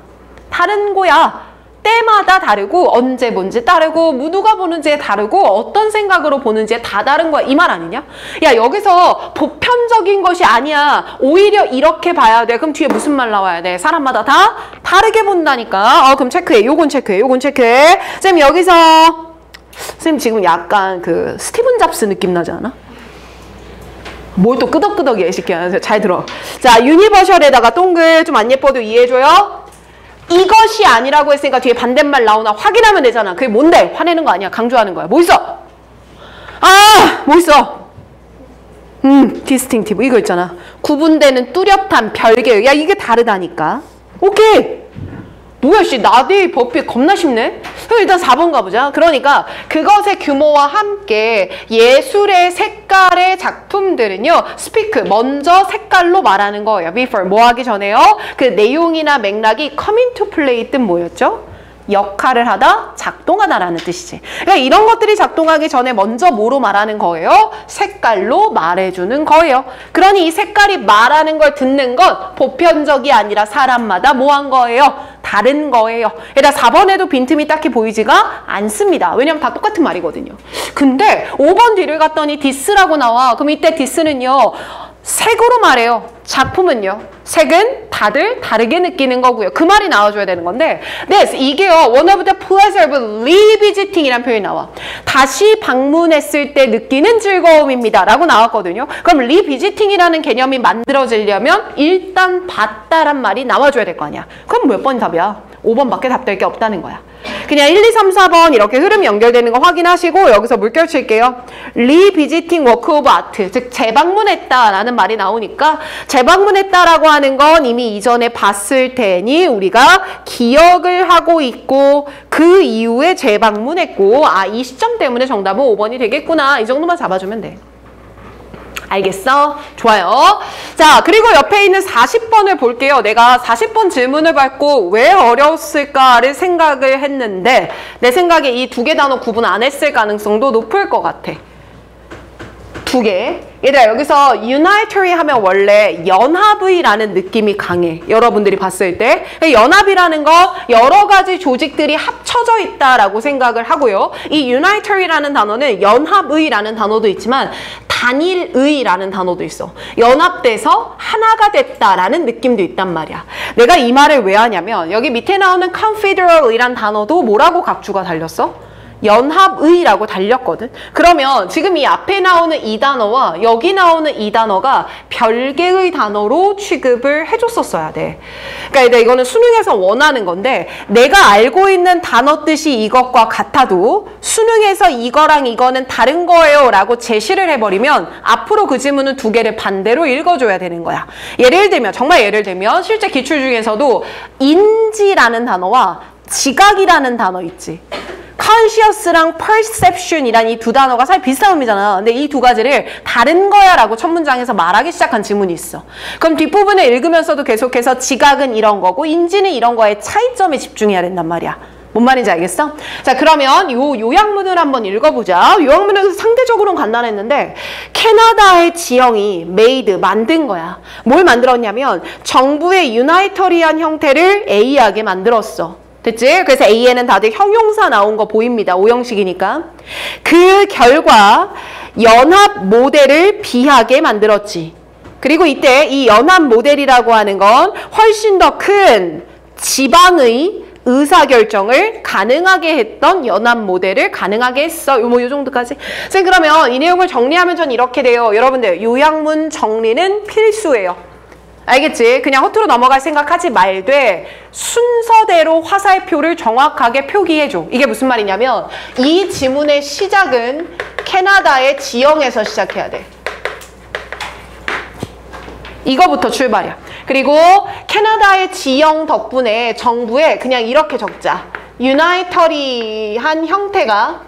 [SPEAKER 1] 다른 거야. 때마다 다르고 언제 뭔지 다르고 누가 보는지에 다르고 어떤 생각으로 보는지에 다 다른 거야. 이 말 아니냐? 야, 여기서 보편적인 것이 아니야. 오히려 이렇게 봐야 돼. 그럼 뒤에 무슨 말 나와야 돼? 사람마다 다 다르게 본다니까. 그럼 체크해. 요건 체크해. 요건 체크해. 쌤 여기서 쌤 지금 약간 그 스티븐 잡스 느낌 나지 않아? 뭘 또 끄덕끄덕 예시키야. 잘 들어. 자, 유니버셜에다가 동글 좀 안 예뻐도 이해해줘요. 이것이 아니라고 했으니까 뒤에 반대말 나오나 확인하면 되잖아. 그게 뭔데? 화내는 거 아니야. 강조하는 거야. 뭐 있어? 아! 뭐 있어? distinctive 이거 있잖아. 구분되는 뚜렷한 별개의. 야 이게 다르다니까. 오케이. 뭐야 씨 나대의 버피 겁나 쉽네. 그럼 일단 4번 가보자. 그러니까 그것의 규모와 함께 예술의 색깔의 작품들은요. speak 먼저 색깔로 말하는 거예요. before 뭐 하기 전에요. 그 내용이나 맥락이 come into play 뜻 뭐였죠? 역할을 하다, 작동하다라는 뜻이지. 그러니까 이런 것들이 작동하기 전에 먼저 뭐로 말하는 거예요? 색깔로 말해주는 거예요. 그러니 이 색깔이 말하는 걸 듣는 건 보편적이 아니라 사람마다 뭐 한 거예요? 다른 거예요. 그러니까 4번에도 빈틈이 딱히 보이지가 않습니다. 왜냐면 다 똑같은 말이거든요. 근데 5번 뒤를 갔더니 디스라고 나와. 그럼 이때 디스는요. 색으로 말해요. 작품은요. 색은 다들 다르게 느끼는 거고요. 그 말이 나와줘야 되는 건데 this, 이게요. one of the pleasure of revisiting 이란 표현이 나와. 다시 방문했을 때 느끼는 즐거움입니다. 라고 나왔거든요. 그럼 revisiting 이라는 개념이 만들어지려면 일단 봤다란 말이 나와줘야 될 거 아니야. 그럼 몇 번이 답이야? 5번밖에 답될 게 없다는 거야. 그냥 1, 2, 3, 4번 이렇게 흐름이 연결되는 거 확인하시고 여기서 물결 칠게요. revisiting work of art, 즉 재방문했다라는 말이 나오니까 재방문했다라고 하는 건 이미 이전에 봤을 테니 우리가 기억을 하고 있고 그 이후에 재방문했고 이 시점 때문에 정답은 5번이 되겠구나. 이 정도만 잡아주면 돼. 알겠어? 좋아요. 자, 그리고 옆에 있는 40번을 볼게요. 내가 40번 질문을 받고 왜 어려웠을까를 생각을 했는데 내 생각에 이 두 개 단어 구분 안 했을 가능성도 높을 것 같아. 두 개. 얘들아 여기서 unitary 하면 원래 연합의라는 느낌이 강해. 여러분들이 봤을 때. 연합이라는 거 여러 가지 조직들이 합쳐져 있다라고 생각을 하고요. 이 unitary라는 단어는 연합의라는 단어도 있지만 단일의라는 단어도 있어. 연합돼서 하나가 됐다라는 느낌도 있단 말이야. 내가 이 말을 왜 하냐면 여기 밑에 나오는 confederal이란 단어도 뭐라고 각주가 달렸어? 연합의라고 달렸거든. 그러면 지금 이 앞에 나오는 이 단어와 여기 나오는 이 단어가 별개의 단어로 취급을 해줬었어야 돼. 그러니까 이거는 수능에서 원하는 건데 내가 알고 있는 단어 뜻이 이것과 같아도 수능에서 이거랑 이거는 다른 거예요 라고 제시를 해버리면 앞으로 그 지문은 두 개를 반대로 읽어줘야 되는 거야. 예를 들면 정말 예를 들면 실제 기출 중에서도 인지라는 단어와 지각이라는 단어 있지. conscious랑 perception이란 이 두 단어가 사실 비슷한 의미잖아. 근데 이 두 가지를 다른 거야 라고 첫 문장에서 말하기 시작한 지문이 있어. 그럼 뒷부분을 읽으면서도 계속해서 지각은 이런 거고 인지는 이런 거에 차이점에 집중해야 된단 말이야. 뭔 말인지 알겠어? 자, 그러면 요 요약문을 한번 읽어보자. 요약문은 상대적으로는 간단했는데 캐나다의 지형이 made, 만든 거야. 뭘 만들었냐면 정부의 유나이터리한 형태를 A하게 만들었어. 됐지? 그래서 A에는 다들 형용사 나온 거 보입니다. 오형식이니까. 그 결과 연합 모델을 B하게 만들었지. 그리고 이때 이 연합 모델이라고 하는 건 훨씬 더 큰 지방의 의사결정을 가능하게 했던 연합 모델을 가능하게 했어. 뭐 요 정도까지. 선생님 그러면 이 내용을 정리하면 전 이렇게 돼요. 여러분들 요약문 정리는 필수예요. 알겠지? 그냥 허투루 넘어갈 생각하지 말되 순서대로 화살표를 정확하게 표기해줘. 이게 무슨 말이냐면 이 지문의 시작은 캐나다의 지형에서 시작해야 돼. 이거부터 출발이야. 그리고 캐나다의 지형 덕분에 정부에 그냥 이렇게 적자. 유나이터리한 형태가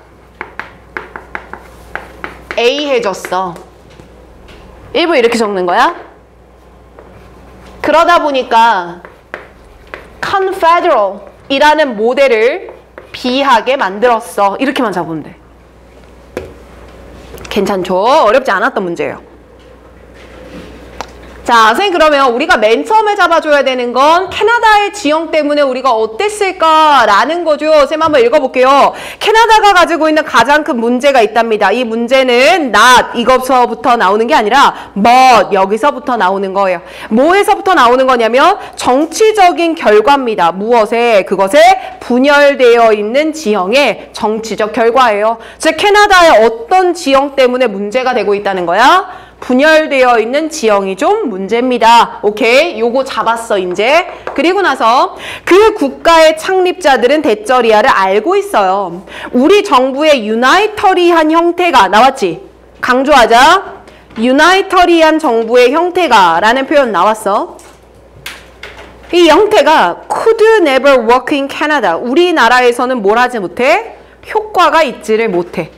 [SPEAKER 1] A해졌어. 일부 이렇게 적는 거야. 그러다 보니까 confederal 이라는 모델을 B하게 만들었어. 이렇게만 잡으면 돼. 괜찮죠? 어렵지 않았던 문제예요. 자, 선생님 그러면 우리가 맨 처음에 잡아줘야 되는 건 캐나다의 지형 때문에 우리가 어땠을까라는 거죠. 선생님 한번 읽어볼게요. 캐나다가 가지고 있는 가장 큰 문제가 있답니다. 이 문제는 not 이것서부터 나오는 게 아니라 but 여기서부터 나오는 거예요. 뭐에서부터 나오는 거냐면 정치적인 결과입니다. 무엇에? 그것에 분열되어 있는 지형의 정치적 결과예요. 즉 캐나다의 어떤 지형 때문에 문제가 되고 있다는 거야? 분열되어 있는 지형이 좀 문제입니다. 오케이? 요거 잡았어 이제. 그리고 나서 그 국가의 창립자들은 대쩌리아를 알고 있어요. 우리 정부의 유나이터리한 형태가 나왔지? 강조하자. 유나이터리안 정부의 형태가 라는 표현 나왔어. 이 형태가 could never work in Canada. 우리나라에서는 뭘 하지 못해? 효과가 있지를 못해.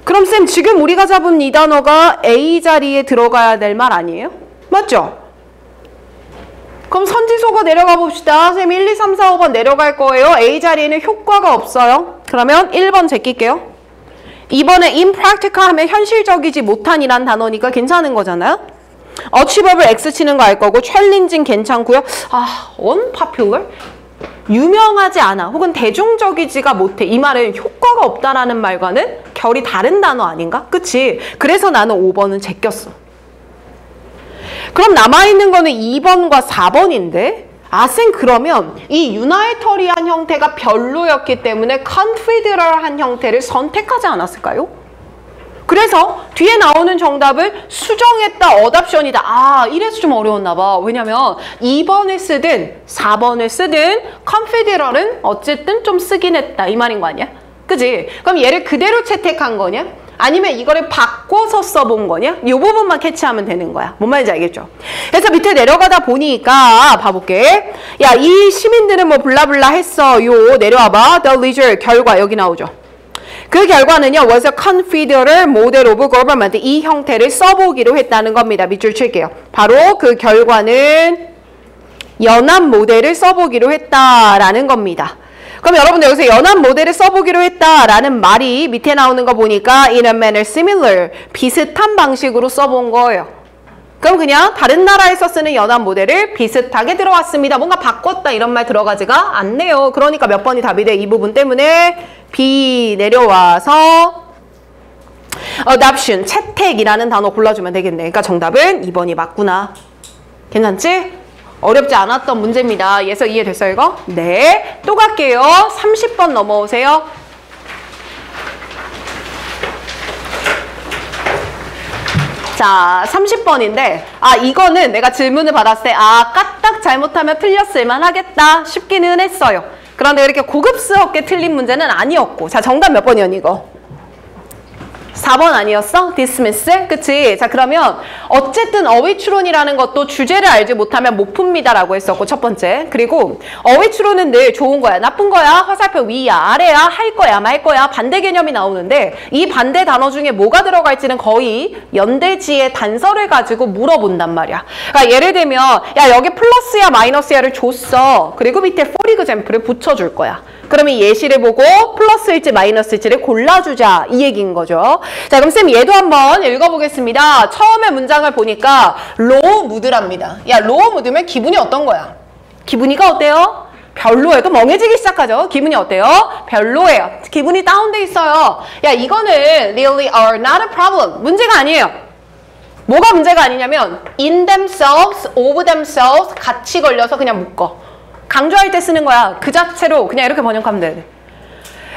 [SPEAKER 1] 그럼 쌤 지금 우리가 잡은 이 단어가 A 자리에 들어가야 될 말 아니에요? 맞죠? 그럼 선지소가 내려가 봅시다. 쌤 1, 2, 3, 4, 5번 내려갈 거예요. A 자리에는 효과가 없어요. 그러면 1번 제낄게요. 2번에 impractical 하면 현실적이지 못한이란 단어니까 괜찮은 거잖아요. achievable X 치는 거 알 거고 challenging 괜찮고요. unpopular? 유명하지 않아 혹은 대중적이지가 못해. 이 말은 효과가 없다라는 말과는 결이 다른 단어 아닌가? 그치? 그래서 나는 5번은 제꼈어. 그럼 남아있는 거는 2번과 4번인데 쌤 그러면 이 유나이터리한 형태가 별로였기 때문에 컨피드럴한 형태를 선택하지 않았을까요? 그래서 뒤에 나오는 정답을 수정했다, 어답션이다. 이래서 좀 어려웠나 봐. 왜냐면 2번을 쓰든 4번을 쓰든 컨피드럴은 어쨌든 좀 쓰긴 했다. 이 말인 거 아니야? 그지? 그럼 얘를 그대로 채택한 거냐? 아니면 이거를 바꿔서 써본 거냐? 이 부분만 캐치하면 되는 거야. 뭔 말인지 알겠죠? 그래서 밑에 내려가다 보니까 봐볼게. 야, 이 시민들은 뭐 블라블라 했어. 요 내려와봐. The result 결과 여기 나오죠. 그 결과는요. was a confederate model of government. 이 형태를 써보기로 했다는 겁니다. 밑줄 칠게요. 바로 그 결과는 연합 모델을 써보기로 했다라는 겁니다. 그럼 여러분들 여기서 연합 모델을 써보기로 했다라는 말이 밑에 나오는 거 보니까 in a manner similar, 비슷한 방식으로 써본 거예요. 그럼 그냥 다른 나라에서 쓰는 연합 모델을 비슷하게 들어왔습니다. 뭔가 바꿨다 이런 말 들어가지가 않네요. 그러니까 몇 번이 답이 돼? 이 부분 때문에 B 내려와서 adoption, 채택이라는 단어 골라주면 되겠네. 그러니까 정답은 2번이 맞구나. 괜찮지? 어렵지 않았던 문제입니다. 예서 이해됐어요, 이거? 네. 또 갈게요. 30번 넘어오세요. 자, 30번인데 이거는 내가 질문을 받았을 때 까딱 잘못하면 틀렸을만 하겠다 싶기는 했어요. 그런데 이렇게 고급스럽게 틀린 문제는 아니었고. 자, 정답 몇 번이었니, 이거? 4번 아니었어? dismiss? 그치? 자, 그러면 어쨌든 어휘 추론이라는 것도 주제를 알지 못하면 못 풉니다 라고 했었고, 첫 번째. 그리고 어휘 추론은 늘 좋은 거야, 나쁜 거야, 화살표 위야, 아래야, 할 거야, 말 거야, 반대 개념이 나오는데 이 반대 단어 중에 뭐가 들어갈지는 거의 연대지의 단서를 가지고 물어본단 말이야. 그러니까 예를 들면 야, 여기 플러스야 마이너스야를 줬어. 그리고 밑에 for example을 붙여줄 거야. 그럼 이 예시를 보고 플러스일지 마이너스일지를 골라주자 이 얘기인 거죠. 자, 그럼 쌤 얘도 한번 읽어보겠습니다. 처음에 문장을 보니까 low mood랍니다. 야, low mood면 기분이 어떤 거야? 기분이가 어때요? 별로예요. 또 멍해지기 시작하죠. 기분이 어때요? 별로예요. 기분이 다운돼 있어요. 야, 이거는 really are not a problem. 문제가 아니에요. 뭐가 문제가 아니냐면 in themselves, of themselves 같이 걸려서 그냥 묶어. 강조할 때 쓰는 거야. 그 자체로 그냥 이렇게 번역하면 돼.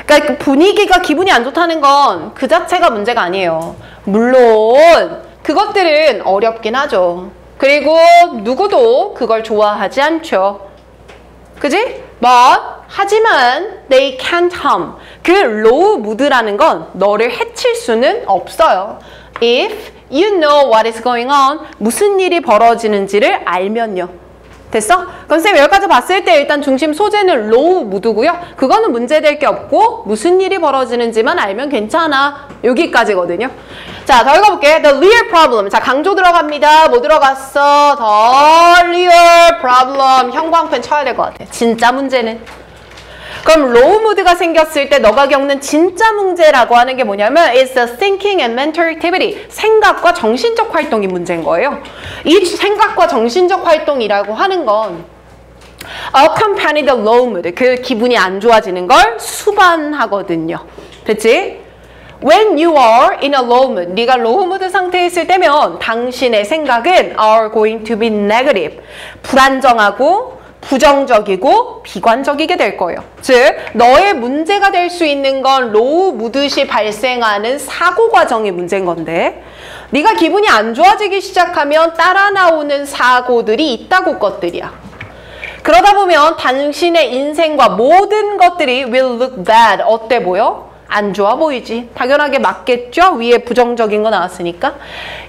[SPEAKER 1] 그러니까 분위기가 기분이 안 좋다는 건 그 자체가 문제가 아니에요. 물론 그것들은 어렵긴 하죠. 그리고 누구도 그걸 좋아하지 않죠. 그지? 하지만 they can't harm. 그 low mood라는 건 너를 해칠 수는 없어요. If you know what is going on, 무슨 일이 벌어지는지를 알면요. 됐어? 그럼 쌤 여기까지 봤을 때 일단 중심 소재는 로우 무드고요. 그거는 문제될 게 없고 무슨 일이 벌어지는지만 알면 괜찮아. 여기까지거든요. 자, 더 읽어볼게. The real problem. 자, 강조 들어갑니다. 뭐 들어갔어? The real problem. 형광펜 쳐야 될 것 같아. 진짜 문제는. 그럼 로우 무드가 생겼을 때 너가 겪는 진짜 문제라고 하는 게 뭐냐면 It's a thinking and mental activity. 생각과 정신적 활동이 문제인 거예요. 이 생각과 정신적 활동이라고 하는 건 accompany the low mood. 그 기분이 안 좋아지는 걸 수반하거든요. 됐지? When you are in a low mood, 네가 low mood 상태에 있을 때면 당신의 생각은 are going to be negative. 불안정하고 부정적이고 비관적이게 될 거예요. 즉, 너의 문제가 될 수 있는 건 로우 무드시 발생하는 사고 과정이 문제인 건데 네가 기분이 안 좋아지기 시작하면 따라 나오는 사고들이 있다고 것들이야. 그러다 보면 당신의 인생과 모든 것들이 will look bad. 어때 보여? 안 좋아 보이지. 당연하게 맞겠죠? 위에 부정적인 거 나왔으니까.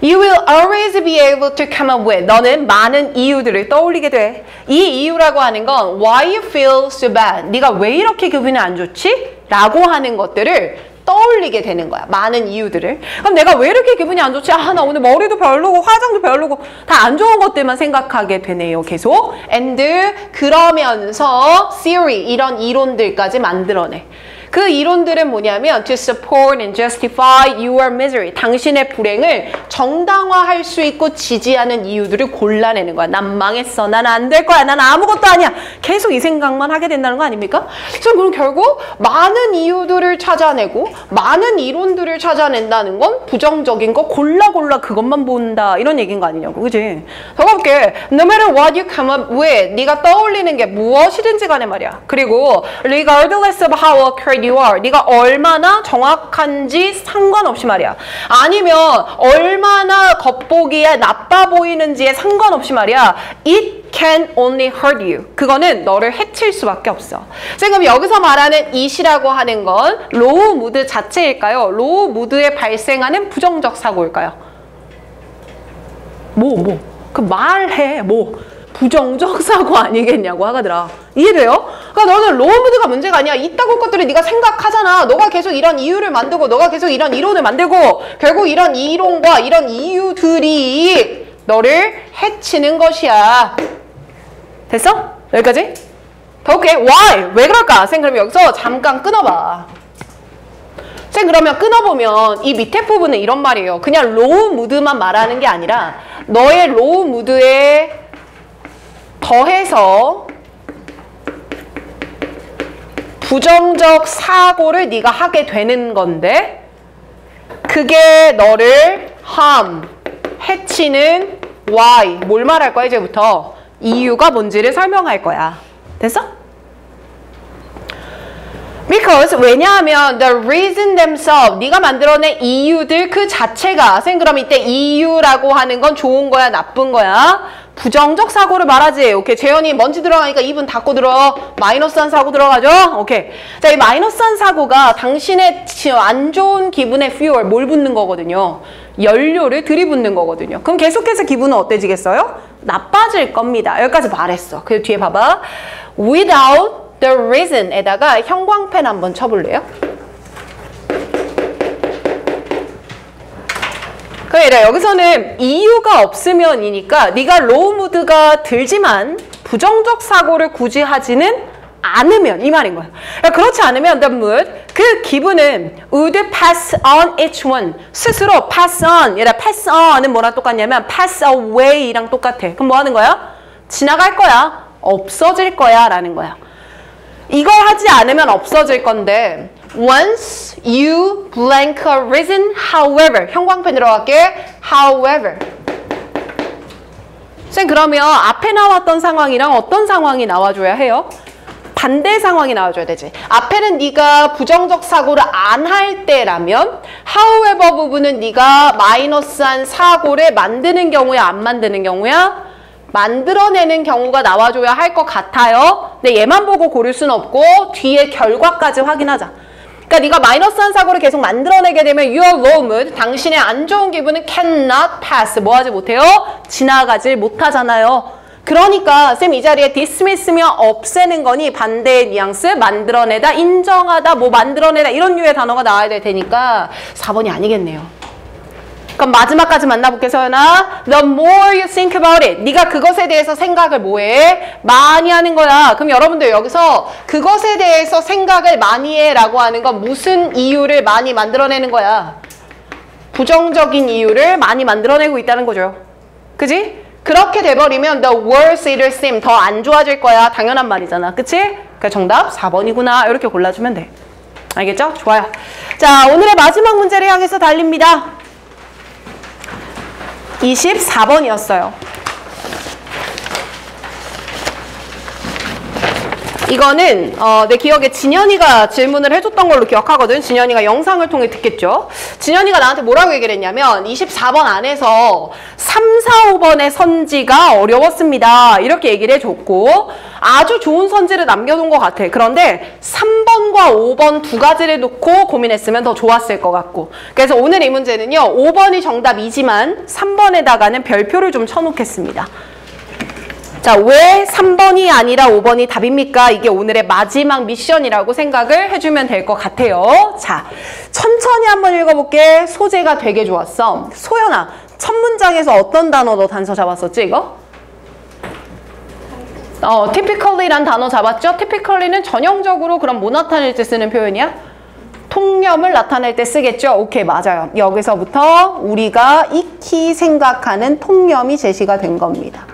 [SPEAKER 1] You will always be able to come up with. 너는 많은 이유들을 떠올리게 돼. 이 이유라고 하는 건 why you feel so bad. 네가 왜 이렇게 기분이 안 좋지? 라고 하는 것들을 떠올리게 되는 거야. 많은 이유들을. 그럼 내가 왜 이렇게 기분이 안 좋지? 아, 나 오늘 머리도 별로고 화장도 별로고 다 안 좋은 것들만 생각하게 되네요. 계속. And 그러면서 theory 이런 이론들까지 만들어내. 그 이론들은 뭐냐면 to support and justify your misery. 당신의 불행을 정당화할 수 있고 지지하는 이유들을 골라내는 거야. 난 망했어. 난 안 될 거야. 난 아무것도 아니야. 계속 이 생각만 하게 된다는 거 아닙니까? 그래서 그럼 결국 많은 이유들을 찾아내고 많은 이론들을 찾아낸다는 건 부정적인 거 골라 그것만 본다. 이런 얘기인 거 아니냐고. 그지? 더 가볼게. No matter what you come up with. 네가 떠올리는 게 무엇이든지 간에 말이야. 그리고 regardless of how accurate you are. 네가 얼마나 정확한지 상관없이 말이야. 아니면 얼마나 겉보기에 나빠 보이는지에 상관없이 말이야. It can only hurt you. 그거는 너를 해칠 수밖에 없어. 지금 여기서 말하는 it이라고 하는 건 로우 무드 자체일까요? 로우 무드에 발생하는 부정적 사고일까요? 그 말해. 부정적 사고 아니겠냐고 하가더라. 이해돼요? 그러니까 너는 로우 무드가 문제가 아니야. 이따구 것들을 네가 생각하잖아. 너가 계속 이런 이유를 만들고 너가 계속 이런 이론을 만들고 결국 이런 이론과 이런 이유들이 너를 해치는 것이야. 됐어? 여기까지? 더 오케이. Why? 왜 그럴까? 쌤 그럼 여기서 잠깐 끊어봐. 쌤 그러면 끊어보면 이 밑에 부분은 이런 말이에요. 그냥 로우 무드만 말하는 게 아니라 너의 로우 무드에 더해서 부정적 사고를 네가 하게 되는 건데 그게 너를 harm, 해치는 why, 뭘 말할 거야 이제부터? 이유가 뭔지를 설명할 거야. 됐어? Because 왜냐하면 the reason themselves 네가 만들어낸 이유들 그 자체가 쌤 그럼 이때 이유라고 하는 건 좋은 거야 나쁜 거야? 부정적 사고를 말하지. 오케이. 재현이 먼지 들어가니까 입은 닫고 들어. 마이너스한 사고 들어가죠? 오케이. 자, 이 마이너스한 사고가 당신의 안 좋은 기분의 fuel, 뭘 붓는 거거든요. 연료를 들이붓는 거거든요. 그럼 계속해서 기분은 어때지겠어요? 나빠질 겁니다. 여기까지 말했어. 그 뒤에 봐봐. Without the reason에다가 형광펜 한번 쳐볼래요? 그래, 여기서는 이유가 없으면이니까 네가 로우 무드가 들지만 부정적 사고를 굳이 하지는 않으면 이 말인 거야. 그렇지 않으면 the mood, 그 기분은 would pass on each one. 스스로 pass on, 얘들아 pass on은 뭐랑 똑같냐면 pass away랑 똑같아. 그럼 뭐 하는 거야? 지나갈 거야. 없어질 거야 라는 거야. 이걸 하지 않으면 없어질 건데 once you blank a reason, however. 형광펜 들어갈게. however. 쌤 그러면 앞에 나왔던 상황이랑 어떤 상황이 나와줘야 해요? 반대 상황이 나와줘야 되지. 앞에는 네가 부정적 사고를 안 할 때라면 however 부분은 네가 마이너스한 사고를 만드는 경우야 안 만드는 경우야? 만들어내는 경우가 나와줘야 할 것 같아요. 근데 얘만 보고 고를 수는 없고 뒤에 결과까지 확인하자. 그러니까 네가 마이너스한 사고를 계속 만들어내게 되면 your low mood, 당신의 안 좋은 기분은 cannot pass, 뭐 하지 못해요? 지나가질 못하잖아요. 그러니까 쌤 이 자리에 dismiss면 없애는 거니 반대의 뉘앙스, 만들어내다, 인정하다, 뭐 만들어내다 이런 류의 단어가 나와야 될 테니까 4번이 아니겠네요. 그럼 마지막까지 만나볼게 서연아. The more you think about it. 네가 그것에 대해서 생각을 뭐해? 많이 하는 거야. 그럼 여러분들 여기서 그것에 대해서 생각을 많이 해라고 하는 건 무슨 이유를 많이 만들어내는 거야? 부정적인 이유를 많이 만들어내고 있다는 거죠. 그지? 그렇게 돼버리면 the worse it'll seem. 더 안 좋아질 거야. 당연한 말이잖아. 그치? 그러니까 정답 4번이구나. 이렇게 골라주면 돼. 알겠죠? 좋아요. 자, 오늘의 마지막 문제를 향해서 달립니다. 24번이었어요. 이거는 내 기억에 진현이가 질문을 해줬던 걸로 기억하거든. 진현이가 영상을 통해 듣겠죠. 진현이가 나한테 뭐라고 얘기를 했냐면 24번 안에서 3, 4, 5번의 선지가 어려웠습니다. 이렇게 얘기를 해줬고 아주 좋은 선지를 남겨둔 것 같아. 그런데 3번과 5번 두 가지를 놓고 고민했으면 더 좋았을 것 같고. 그래서 오늘 이 문제는요. 5번이 정답이지만 3번에다가는 별표를 좀 쳐놓겠습니다. 자, 왜 3번이 아니라 5번이 답입니까? 이게 오늘의 마지막 미션이라고 생각을 해주면 될 것 같아요. 자, 천천히 한번 읽어볼게. 소재가 되게 좋았어. 소연아, 첫 문장에서 어떤 단어 너 단서 잡았었지, 이거? typically란 단어 잡았죠? typically는 전형적으로 그럼 뭐 나타낼 때 쓰는 표현이야? 통념을 나타낼 때 쓰겠죠? 오케이, 맞아요. 여기서부터 우리가 익히 생각하는 통념이 제시가 된 겁니다.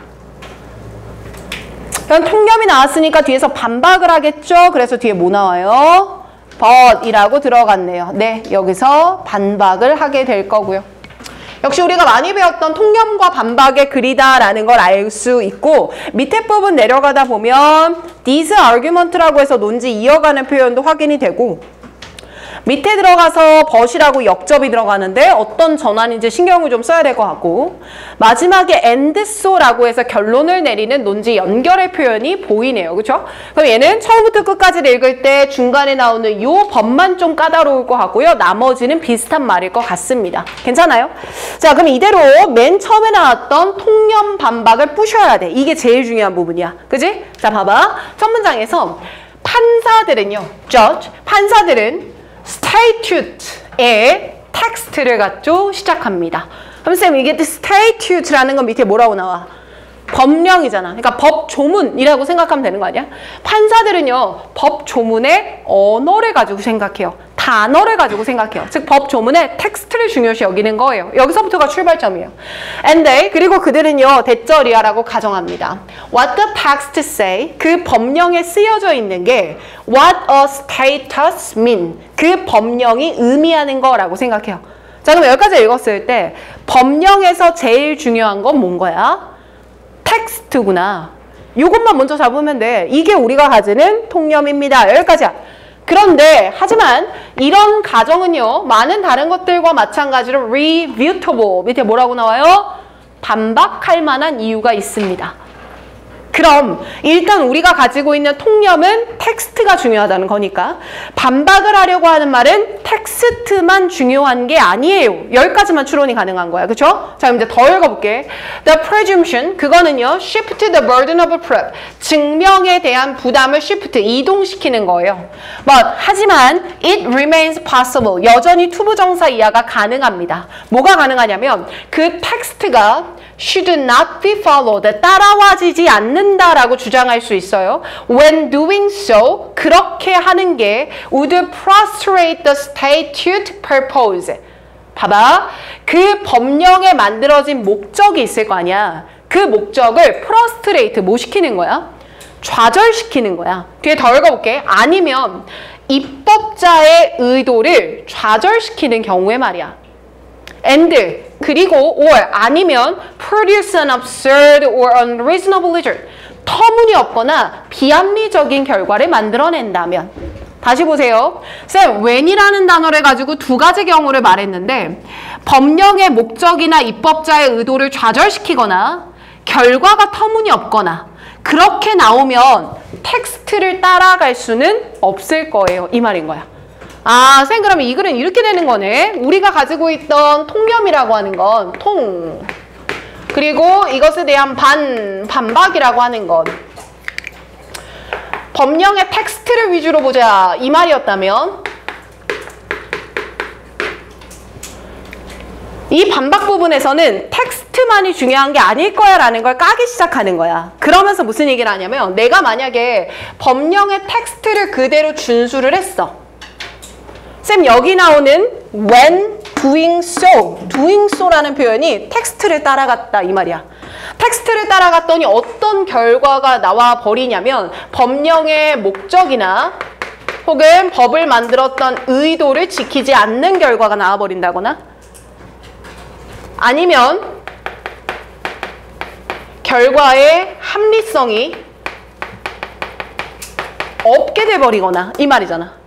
[SPEAKER 1] 그럼 통념이 나왔으니까 뒤에서 반박을 하겠죠? 그래서 뒤에 뭐 나와요? but이라고 들어갔네요. 네, 여기서 반박을 하게 될 거고요. 역시 우리가 많이 배웠던 통념과 반박의 글이다라는 걸 알 수 있고 밑에 부분 내려가다 보면 this argument라고 해서 논지 이어가는 표현도 확인이 되고 밑에 들어가서 but이라고 역접이 들어가는데 어떤 전환인지 신경을 좀 써야 될 것 같고 마지막에 and so라고 해서 결론을 내리는 논지 연결의 표현이 보이네요. 그렇죠? 그럼 얘는 처음부터 끝까지를 읽을 때 중간에 나오는 요 법만 좀 까다로울 것 같고요. 나머지는 비슷한 말일 것 같습니다. 괜찮아요? 자, 그럼 이대로 맨 처음에 나왔던 통념 반박을 부셔야 돼. 이게 제일 중요한 부분이야. 그지? 자, 봐봐. 첫 문장에서 판사들은요. judge, 판사들은 statute의 텍스트를 갖고 시작합니다. 그럼 쌤 이게 statute라는 건 밑에 뭐라고 나와? 법령이잖아. 그러니까 법조문이라고 생각하면 되는 거 아니야? 판사들은요. 법조문의 언어를 가지고 생각해요. 단어를 가지고 생각해요. 즉 법조문의 텍스트를 중요시 여기는 거예요. 여기서부터가 출발점이에요. And they, 그리고 그들은요. 대절이야라고 가정합니다. What the text say, 그 법령에 쓰여져 있는 게 what a status mean, 그 법령이 의미하는 거라고 생각해요. 자, 그럼 여기까지 읽었을 때 법령에서 제일 중요한 건 뭔 거야? 텍스트구나. 이것만 먼저 잡으면 돼. 이게 우리가 가지는 통념입니다. 여기까지야. 그런데 하지만 이런 가정은요. 많은 다른 것들과 마찬가지로 refutable. 밑에 뭐라고 나와요? 반박할 만한 이유가 있습니다. 그럼 일단 우리가 가지고 있는 통념은 텍스트가 중요하다는 거니까 반박을 하려고 하는 말은 텍스트만 중요한 게 아니에요. 여기까지만 추론이 가능한 거야. 그렇죠? 자, 그럼 이제 더 읽어볼게. The presumption, 그거는요. shift the burden of proof, 증명에 대한 부담을 shift, 이동시키는 거예요. But, 하지만 it remains possible, 여전히 투부정사 이하가 가능합니다. 뭐가 가능하냐면 그 텍스트가 should not be followed, 따라와지지 않는다라고 주장할 수 있어요. When doing so, 그렇게 하는 게 would frustrate the statute purpose. 봐봐, 그 법령에 만들어진 목적이 있을 거 아니야. 그 목적을 frustrate, 뭐 시키는 거야? 좌절시키는 거야. 뒤에 더 읽어볼게. 아니면 입법자의 의도를 좌절시키는 경우에 말이야. and, 그리고 or, 아니면 produce an absurd or unreasonable result, 터무니없거나 비합리적인 결과를 만들어낸다면. 다시 보세요. 쌤, when이라는 단어를 가지고 두 가지 경우를 말했는데 법령의 목적이나 입법자의 의도를 좌절시키거나 결과가 터무니없거나 그렇게 나오면 텍스트를 따라갈 수는 없을 거예요. 이 말인 거야. 아, 쌤 그러면 이 글은 이렇게 되는 거네. 우리가 가지고 있던 통념이라고 하는 건 통, 그리고 이것에 대한 반박이라고 하는 건 법령의 텍스트를 위주로 보자 이 말이었다면 이 반박 부분에서는 텍스트만이 중요한 게 아닐 거야 라는 걸 까기 시작하는 거야. 그러면서 무슨 얘기를 하냐면 내가 만약에 법령의 텍스트를 그대로 준수를 했어. 쌤 여기 나오는 when doing so라는 표현이 텍스트를 따라갔다 이 말이야. 텍스트를 따라갔더니 어떤 결과가 나와 버리냐면 법령의 목적이나 혹은 법을 만들었던 의도를 지키지 않는 결과가 나와 버린다거나 아니면 결과의 합리성이 없게 돼버리거나 이 말이잖아.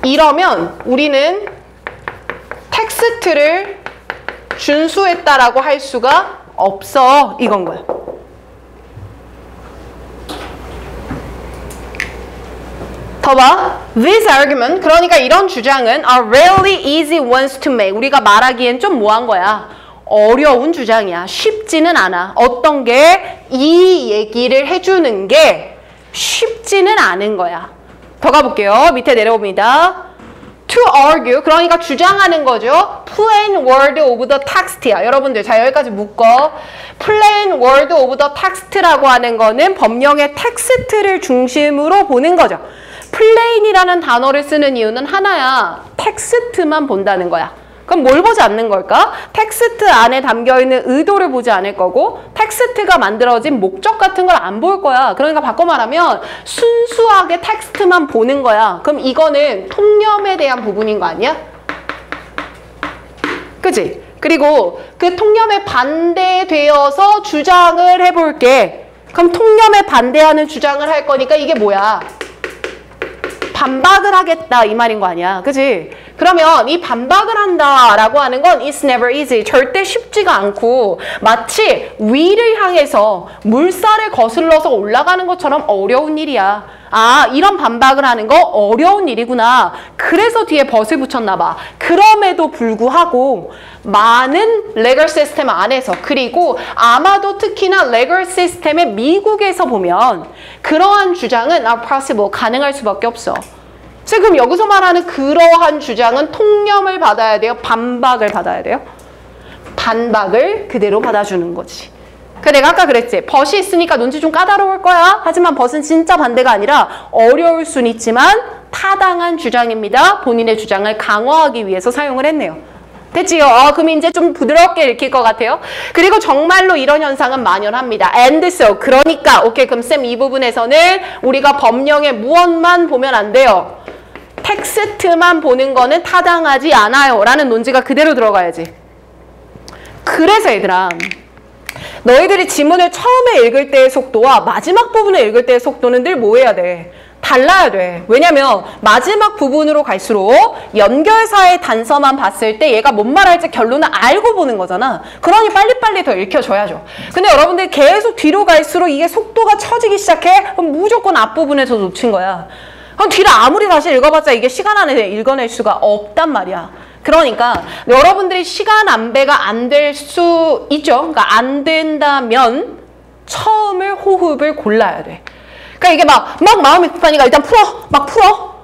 [SPEAKER 1] 이러면 우리는 텍스트를 준수했다라고 할 수가 없어 이건 거야. 더 봐. This argument, 그러니까 이런 주장은 are rarely easy ones to make. 우리가 말하기엔 좀 뭐한 거야? 어려운 주장이야. 쉽지는 않아. 어떤 게 이 얘기를 해주는 게 쉽지는 않은 거야. 더 가볼게요. 밑에 내려옵니다. To argue, 그러니까 주장하는 거죠. Plain word of the text야. 여러분들 자 여기까지 묶어. Plain word of the text라고 하는 거는 법령의 텍스트를 중심으로 보는 거죠. plain이라는 단어를 쓰는 이유는 하나야. 텍스트만 본다는 거야. 그럼 뭘 보지 않는 걸까? 텍스트 안에 담겨있는 의도를 보지 않을 거고 텍스트가 만들어진 목적 같은 걸 안 볼 거야. 그러니까 바꿔 말하면 순수하게 텍스트만 보는 거야. 그럼 이거는 통념에 대한 부분인 거 아니야? 그치? 그리고 그 통념에 반대되어서 주장을 해볼게. 그럼 통념에 반대하는 주장을 할 거니까 이게 뭐야? 반박을 하겠다 이 말인 거 아니야. 그치? 그러면 이 반박을 한다라고 하는 건 it's never easy. 절대 쉽지가 않고 마치 위를 향해서 물살을 거슬러서 올라가는 것처럼 어려운 일이야. 아, 이런 반박을 하는 거 어려운 일이구나. 그래서 뒤에 벗을 붙였나 봐. 그럼에도 불구하고 많은 레걸 시스템 안에서 그리고 아마도 특히나 레걸 시스템의 미국에서 보면 그러한 주장은 are possible, 가능할 수밖에 없어. 지금 여기서 말하는 그러한 주장은 통념을 받아야 돼요? 반박을 받아야 돼요? 반박을 그대로 받아주는 거지. 그 내가 아까 그랬지. 벗이 있으니까 눈치 좀 까다로울 거야. 하지만 벗은 진짜 반대가 아니라 어려울 순 있지만 타당한 주장입니다. 본인의 주장을 강화하기 위해서 사용을 했네요. 됐지요? 그럼 이제 좀 부드럽게 읽힐 것 같아요. 그리고 정말로 이런 현상은 만연합니다. And so, 그러니까 오케이, 그럼 쌤 이 부분에서는 우리가 법령의 무엇만 보면 안 돼요. 텍스트만 보는 거는 타당하지 않아요 라는 논지가 그대로 들어가야지. 그래서 얘들아, 너희들이 지문을 처음에 읽을 때의 속도와 마지막 부분을 읽을 때의 속도는 늘 뭐 해야 돼? 달라야 돼. 왜냐면 마지막 부분으로 갈수록 연결사의 단서만 봤을 때 얘가 뭔 말할지 결론을 알고 보는 거잖아. 그러니 빨리빨리 더 읽혀줘야죠. 근데 여러분들 계속 뒤로 갈수록 이게 속도가 처지기 시작해? 그럼 무조건 앞부분에서 놓친 거야. 그럼 뒤를 아무리 다시 읽어봤자 이게 시간 안에 읽어낼 수가 없단 말이야. 그러니까 여러분들이 시간 안배가 안 될 수 있죠. 그러니까 안 된다면 처음을 호흡을 골라야 돼. 그러니까 이게 막 마음이 급하니까 일단 막 풀어.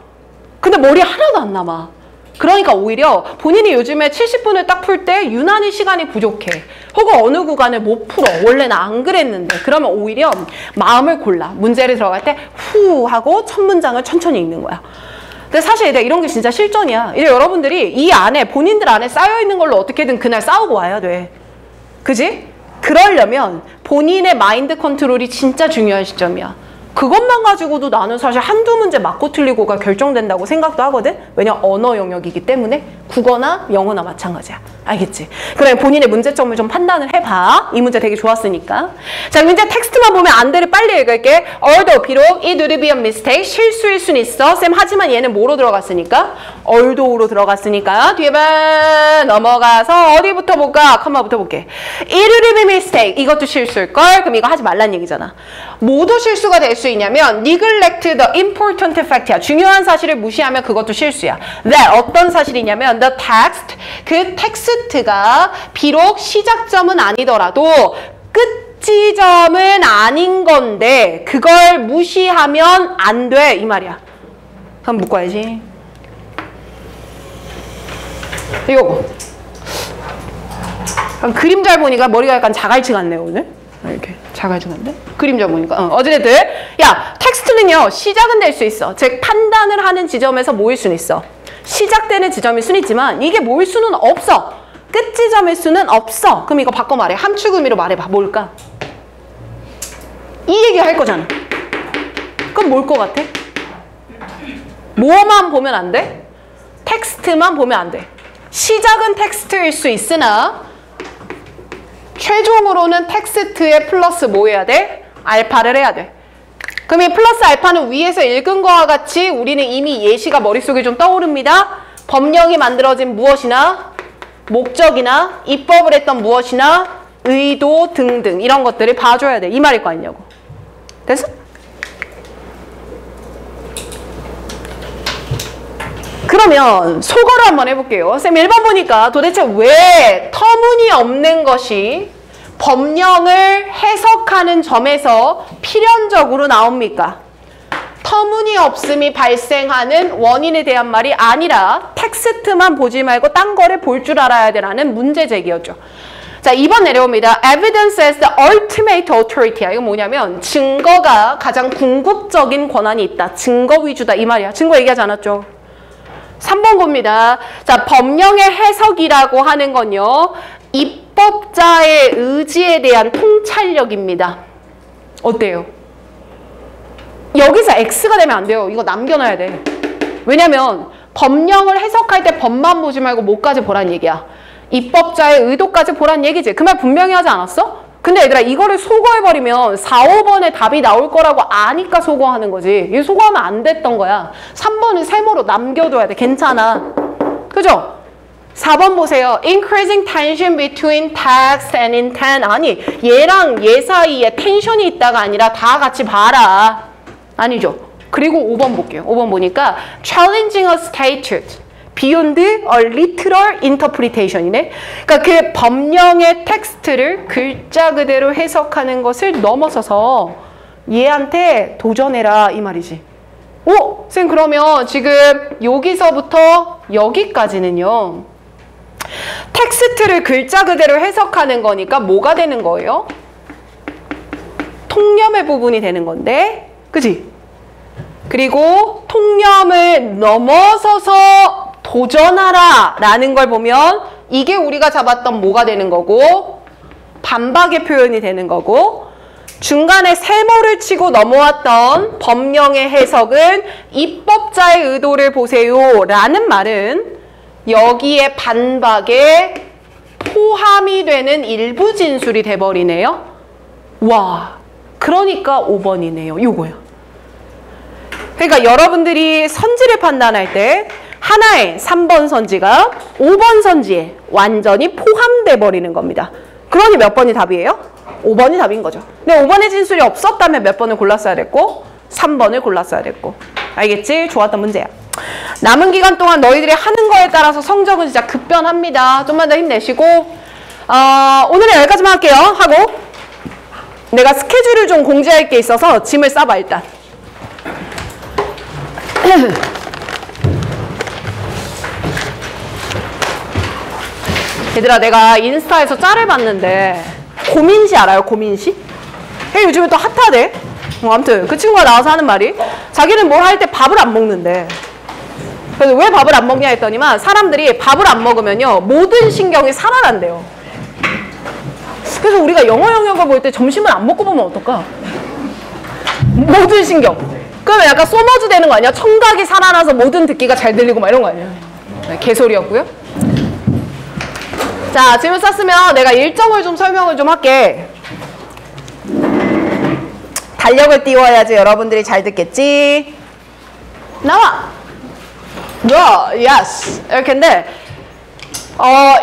[SPEAKER 1] 근데 머리 하나도 안 남아. 그러니까 오히려 본인이 요즘에 70분을 딱 풀 때 유난히 시간이 부족해. 혹은 어느 구간을 못 풀어. 원래는 안 그랬는데. 그러면 오히려 마음을 골라. 문제를 들어갈 때 후 하고 첫 문장을 천천히 읽는 거야. 근데 사실 이런 게 진짜 실전이야. 이제 여러분들이 이 안에 본인들 안에 쌓여있는 걸로 어떻게든 그날 싸우고 와야 돼. 그지? 그러려면 본인의 마인드 컨트롤이 진짜 중요한 시점이야. 그것만 가지고도 나는 사실 한두 문제 맞고 틀리고가 결정된다고 생각도 하거든? 왜냐면 언어 영역이기 때문에 국어나 영어나 마찬가지야. 알겠지? 그러면 본인의 문제점을 좀 판단을 해봐. 이 문제 되게 좋았으니까. 자, 그럼 이제 텍스트만 보면 안 돼를 빨리 읽을게. although, 비록 it would be a mistake, 실수일 순 있어. 쌤, 하지만 얘는 뭐로 들어갔으니까? although로 들어갔으니까. 뒤에 봐. 넘어가서 어디부터 볼까? 컴마부터 볼게. it would be a mistake. 이것도 실수일걸? 그럼 이거 하지 말란 얘기잖아. 모두 실수가 될 수 있냐면 neglect the important fact야. 중요한 사실을 무시하면 그것도 실수야. that 어떤 사실이냐면 the text, 그 텍스트가 비록 시작점은 아니더라도 끝 지점은 아닌 건데 그걸 무시하면 안 돼 이 말이야. 한번 묶어야지. 이거 그림 잘 보니까 머리가 약간 자갈치 같네요 오늘. 이렇게 자갈치 같네. 그림 잘 보니까. 어쨌든 야, 텍스트는요 시작은 될 수 있어. 즉 판단을 하는 지점에서 모일 수는 있어. 시작되는 지점일 수는 있지만 이게 모일 수는 없어. 끝 지점일 수는 없어. 그럼 이거 바꿔 말해. 함축 의미로 말해봐. 뭘까? 이 얘기 할 거잖아. 그럼 뭘 것 같아? 뭐만 보면 안 돼? 텍스트만 보면 안 돼. 시작은 텍스트일 수 있으나 최종으로는 텍스트에 플러스 뭐 해야 돼? 알파를 해야 돼. 그럼 이 플러스 알파는 위에서 읽은 거와 같이 우리는 이미 예시가 머릿속에 좀 떠오릅니다. 법령이 만들어진 무엇이나 목적이나 입법을 했던 무엇이나 의도 등등 이런 것들을 봐줘야 돼. 이 말일 거 아니냐고. 됐어? 그러면 속어를 한번 해볼게요. 쌤 1번 보니까 도대체 왜 터무니없는 것이 법령을 해석하는 점에서 필연적으로 나옵니까? 터무니없음이 발생하는 원인에 대한 말이 아니라 텍스트만 보지 말고 딴 거를 볼 줄 알아야 되라는 문제 제기였죠. 자, 2번 내려옵니다. Evidence as the ultimate authority. 이거 뭐냐면 증거가 가장 궁극적인 권한이 있다. 증거 위주다 이 말이야. 증거 얘기하지 않았죠? 3번 봅니다. 자, 법령의 해석이라고 하는 건요. 입법자의 의지에 대한 통찰력입니다. 어때요? 여기서 X가 되면 안 돼요. 이거 남겨놔야 돼. 왜냐면 법령을 해석할 때 법만 보지 말고 뭐까지 보란 얘기야. 입법자의 의도까지 보란 얘기지. 그 말 분명히 하지 않았어? 근데 얘들아 이거를 소거해버리면 4, 5번에 답이 나올 거라고 아니까 소거하는 거지. 이거 소거하면 안 됐던 거야. 3번은 세모로 남겨둬야 돼. 괜찮아. 그죠? 4번 보세요. Increasing tension between text and intent. 아니 얘랑 얘 사이에 텐션이 있다가 아니라 다 같이 봐라. 아니죠. 그리고 5번 볼게요. 5번 보니까 challenging a statute beyond a literal interpretation이네. 그러니까 그 법령의 텍스트를 글자 그대로 해석하는 것을 넘어서서 얘한테 도전해라 이 말이지. 오! 쌤 그러면 지금 여기서부터 여기까지는요. 텍스트를 글자 그대로 해석하는 거니까 뭐가 되는 거예요? 통념의 부분이 되는 건데 그치? 그리고 통념을 넘어서서 도전하라 라는 걸 보면 이게 우리가 잡았던 뭐가 되는 거고 반박의 표현이 되는 거고 중간에 세모를 치고 넘어왔던 법령의 해석은 입법자의 의도를 보세요 라는 말은 여기에 반박에 포함이 되는 일부 진술이 돼버리네요. 와, 그러니까 5번이네요. 요거요. 그러니까 여러분들이 선지를 판단할 때 하나의 3번 선지가 5번 선지에 완전히 포함돼 버리는 겁니다. 그러니 몇 번이 답이에요? 5번이 답인 거죠. 근데 5번의 진술이 없었다면 몇 번을 골랐어야 됐고 3번을 골랐어야 됐고. 알겠지? 좋았던 문제야. 남은 기간 동안 너희들이 하는 거에 따라서 성적은 진짜 급변합니다. 좀만 더 힘내시고 오늘은 여기까지만 할게요. 하고 내가 스케줄을 좀 공지할 게 있어서 짐을 싸봐 일단. 얘들아 내가 인스타에서 짤을 봤는데 고민시 알아요? 고민시? 요즘에 또 핫하대. 아무튼 그 친구가 나와서 하는 말이 자기는 뭘 할 때 밥을 안 먹는데 그래서 왜 밥을 안 먹냐 했더니만 사람들이 밥을 안 먹으면요 모든 신경이 살아난대요. 그래서 우리가 영어 영역을 볼 때 점심을 안 먹고 보면 어떨까? 모든 신경. 그러면 약간 소머즈 되는 거 아니야? 청각이 살아나서 모든 듣기가 잘 들리고 막 이런 거 아니야? 네, 개소리였고요. 자, 질문 쌌으면 내가 일정을 좀 설명을 좀 할게. 달력을 띄워야지 여러분들이 잘 듣겠지. 나와! 예스! 이렇게인데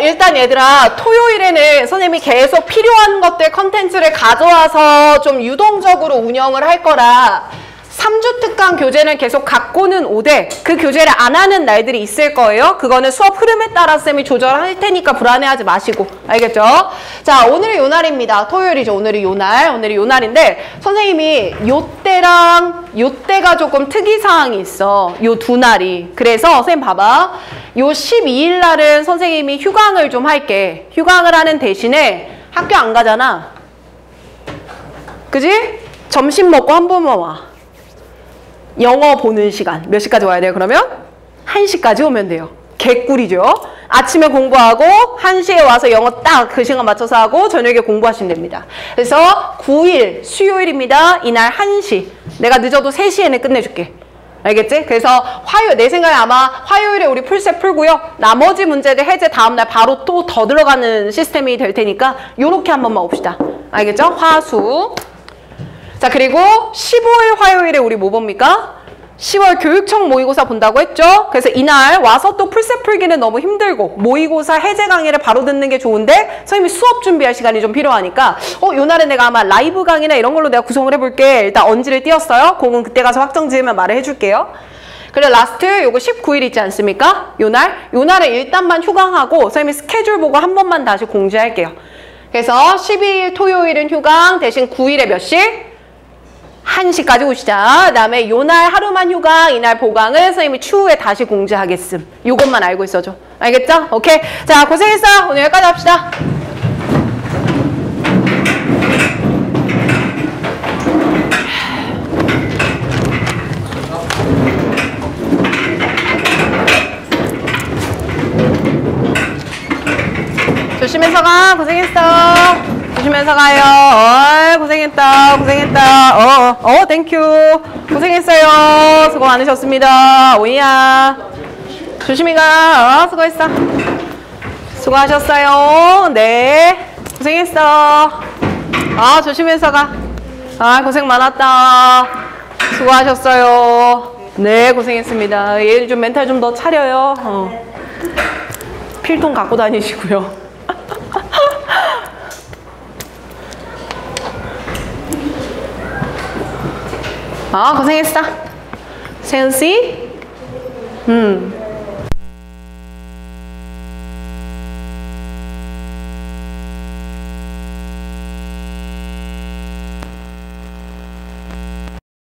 [SPEAKER 1] 일단 얘들아 토요일에는 선생님이 계속 필요한 것들 컨텐츠를 가져와서 좀 유동적으로 운영을 할 거라 3주 특강 교재는 계속 갖고는 오되 그 교재를 안 하는 날들이 있을 거예요. 그거는 수업 흐름에 따라 쌤이 조절할 테니까 불안해하지 마시고. 알겠죠? 자, 오늘이 요 날입니다. 토요일이죠. 오늘이 요 날인데 선생님이 요때랑 요때가 조금 특이사항이 있어. 요 두 날이. 그래서 선생님 봐봐. 요 12일 날은 선생님이 휴강을 좀 할게. 휴강을 하는 대신에 학교 안 가잖아. 그지? 점심 먹고 한 번만 와. 영어 보는 시간 몇 시까지 와야 돼요? 그러면 1시까지 오면 돼요. 개꿀이죠. 아침에 공부하고 1시에 와서 영어 딱 그 시간 맞춰서 하고 저녁에 공부하시면 됩니다. 그래서 9일 수요일입니다. 이날 1시. 내가 늦어도 3시에는 끝내줄게. 알겠지? 그래서 내 생각에 아마 화요일에 우리 풀셋 풀고요. 나머지 문제들 해제 다음날 바로 또 더 들어가는 시스템이 될 테니까 요렇게 한 번만 봅시다. 알겠죠? 화수. 자, 그리고 15일 화요일에 우리 뭐 봅니까? 10월 교육청 모의고사 본다고 했죠? 그래서 이날 와서 또 풀셋 풀기는 너무 힘들고 모의고사 해제 강의를 바로 듣는 게 좋은데 선생님이 수업 준비할 시간이 좀 필요하니까 요 날에 내가 아마 라이브 강의나 이런 걸로 내가 구성을 해볼게. 일단 언지를 띄웠어요. 그건 그때 가서 확정 지으면 말을 해줄게요. 그리고 라스트 요거 19일 있지 않습니까? 요날은 일단만 휴강하고 선생님이 스케줄 보고 한 번만 다시 공지할게요. 그래서 12일 토요일은 휴강 대신 9일에 몇 시? 1시까지 오시자. 그 다음에 요날 하루만 휴강, 이날 보강을 선생님이 추후에 다시 공지하겠음. 요것만 알고 있어줘. 알겠죠? 오케이. 자, 고생했어. 오늘 여기까지 합시다. 조심해서 가. 고생했어. 조심해서 가요. 고생했다. 땡큐. 고생했어요. 수고 많으셨습니다. 오이야. 조심히 가. 수고했어. 수고하셨어요. 네. 고생했어. 조심해서 가. 고생 많았다. 수고하셨어요. 네, 고생했습니다. 얘 좀 멘탈 좀 더 차려요. 필통 갖고 다니시고요. 고생했어. 세은씨?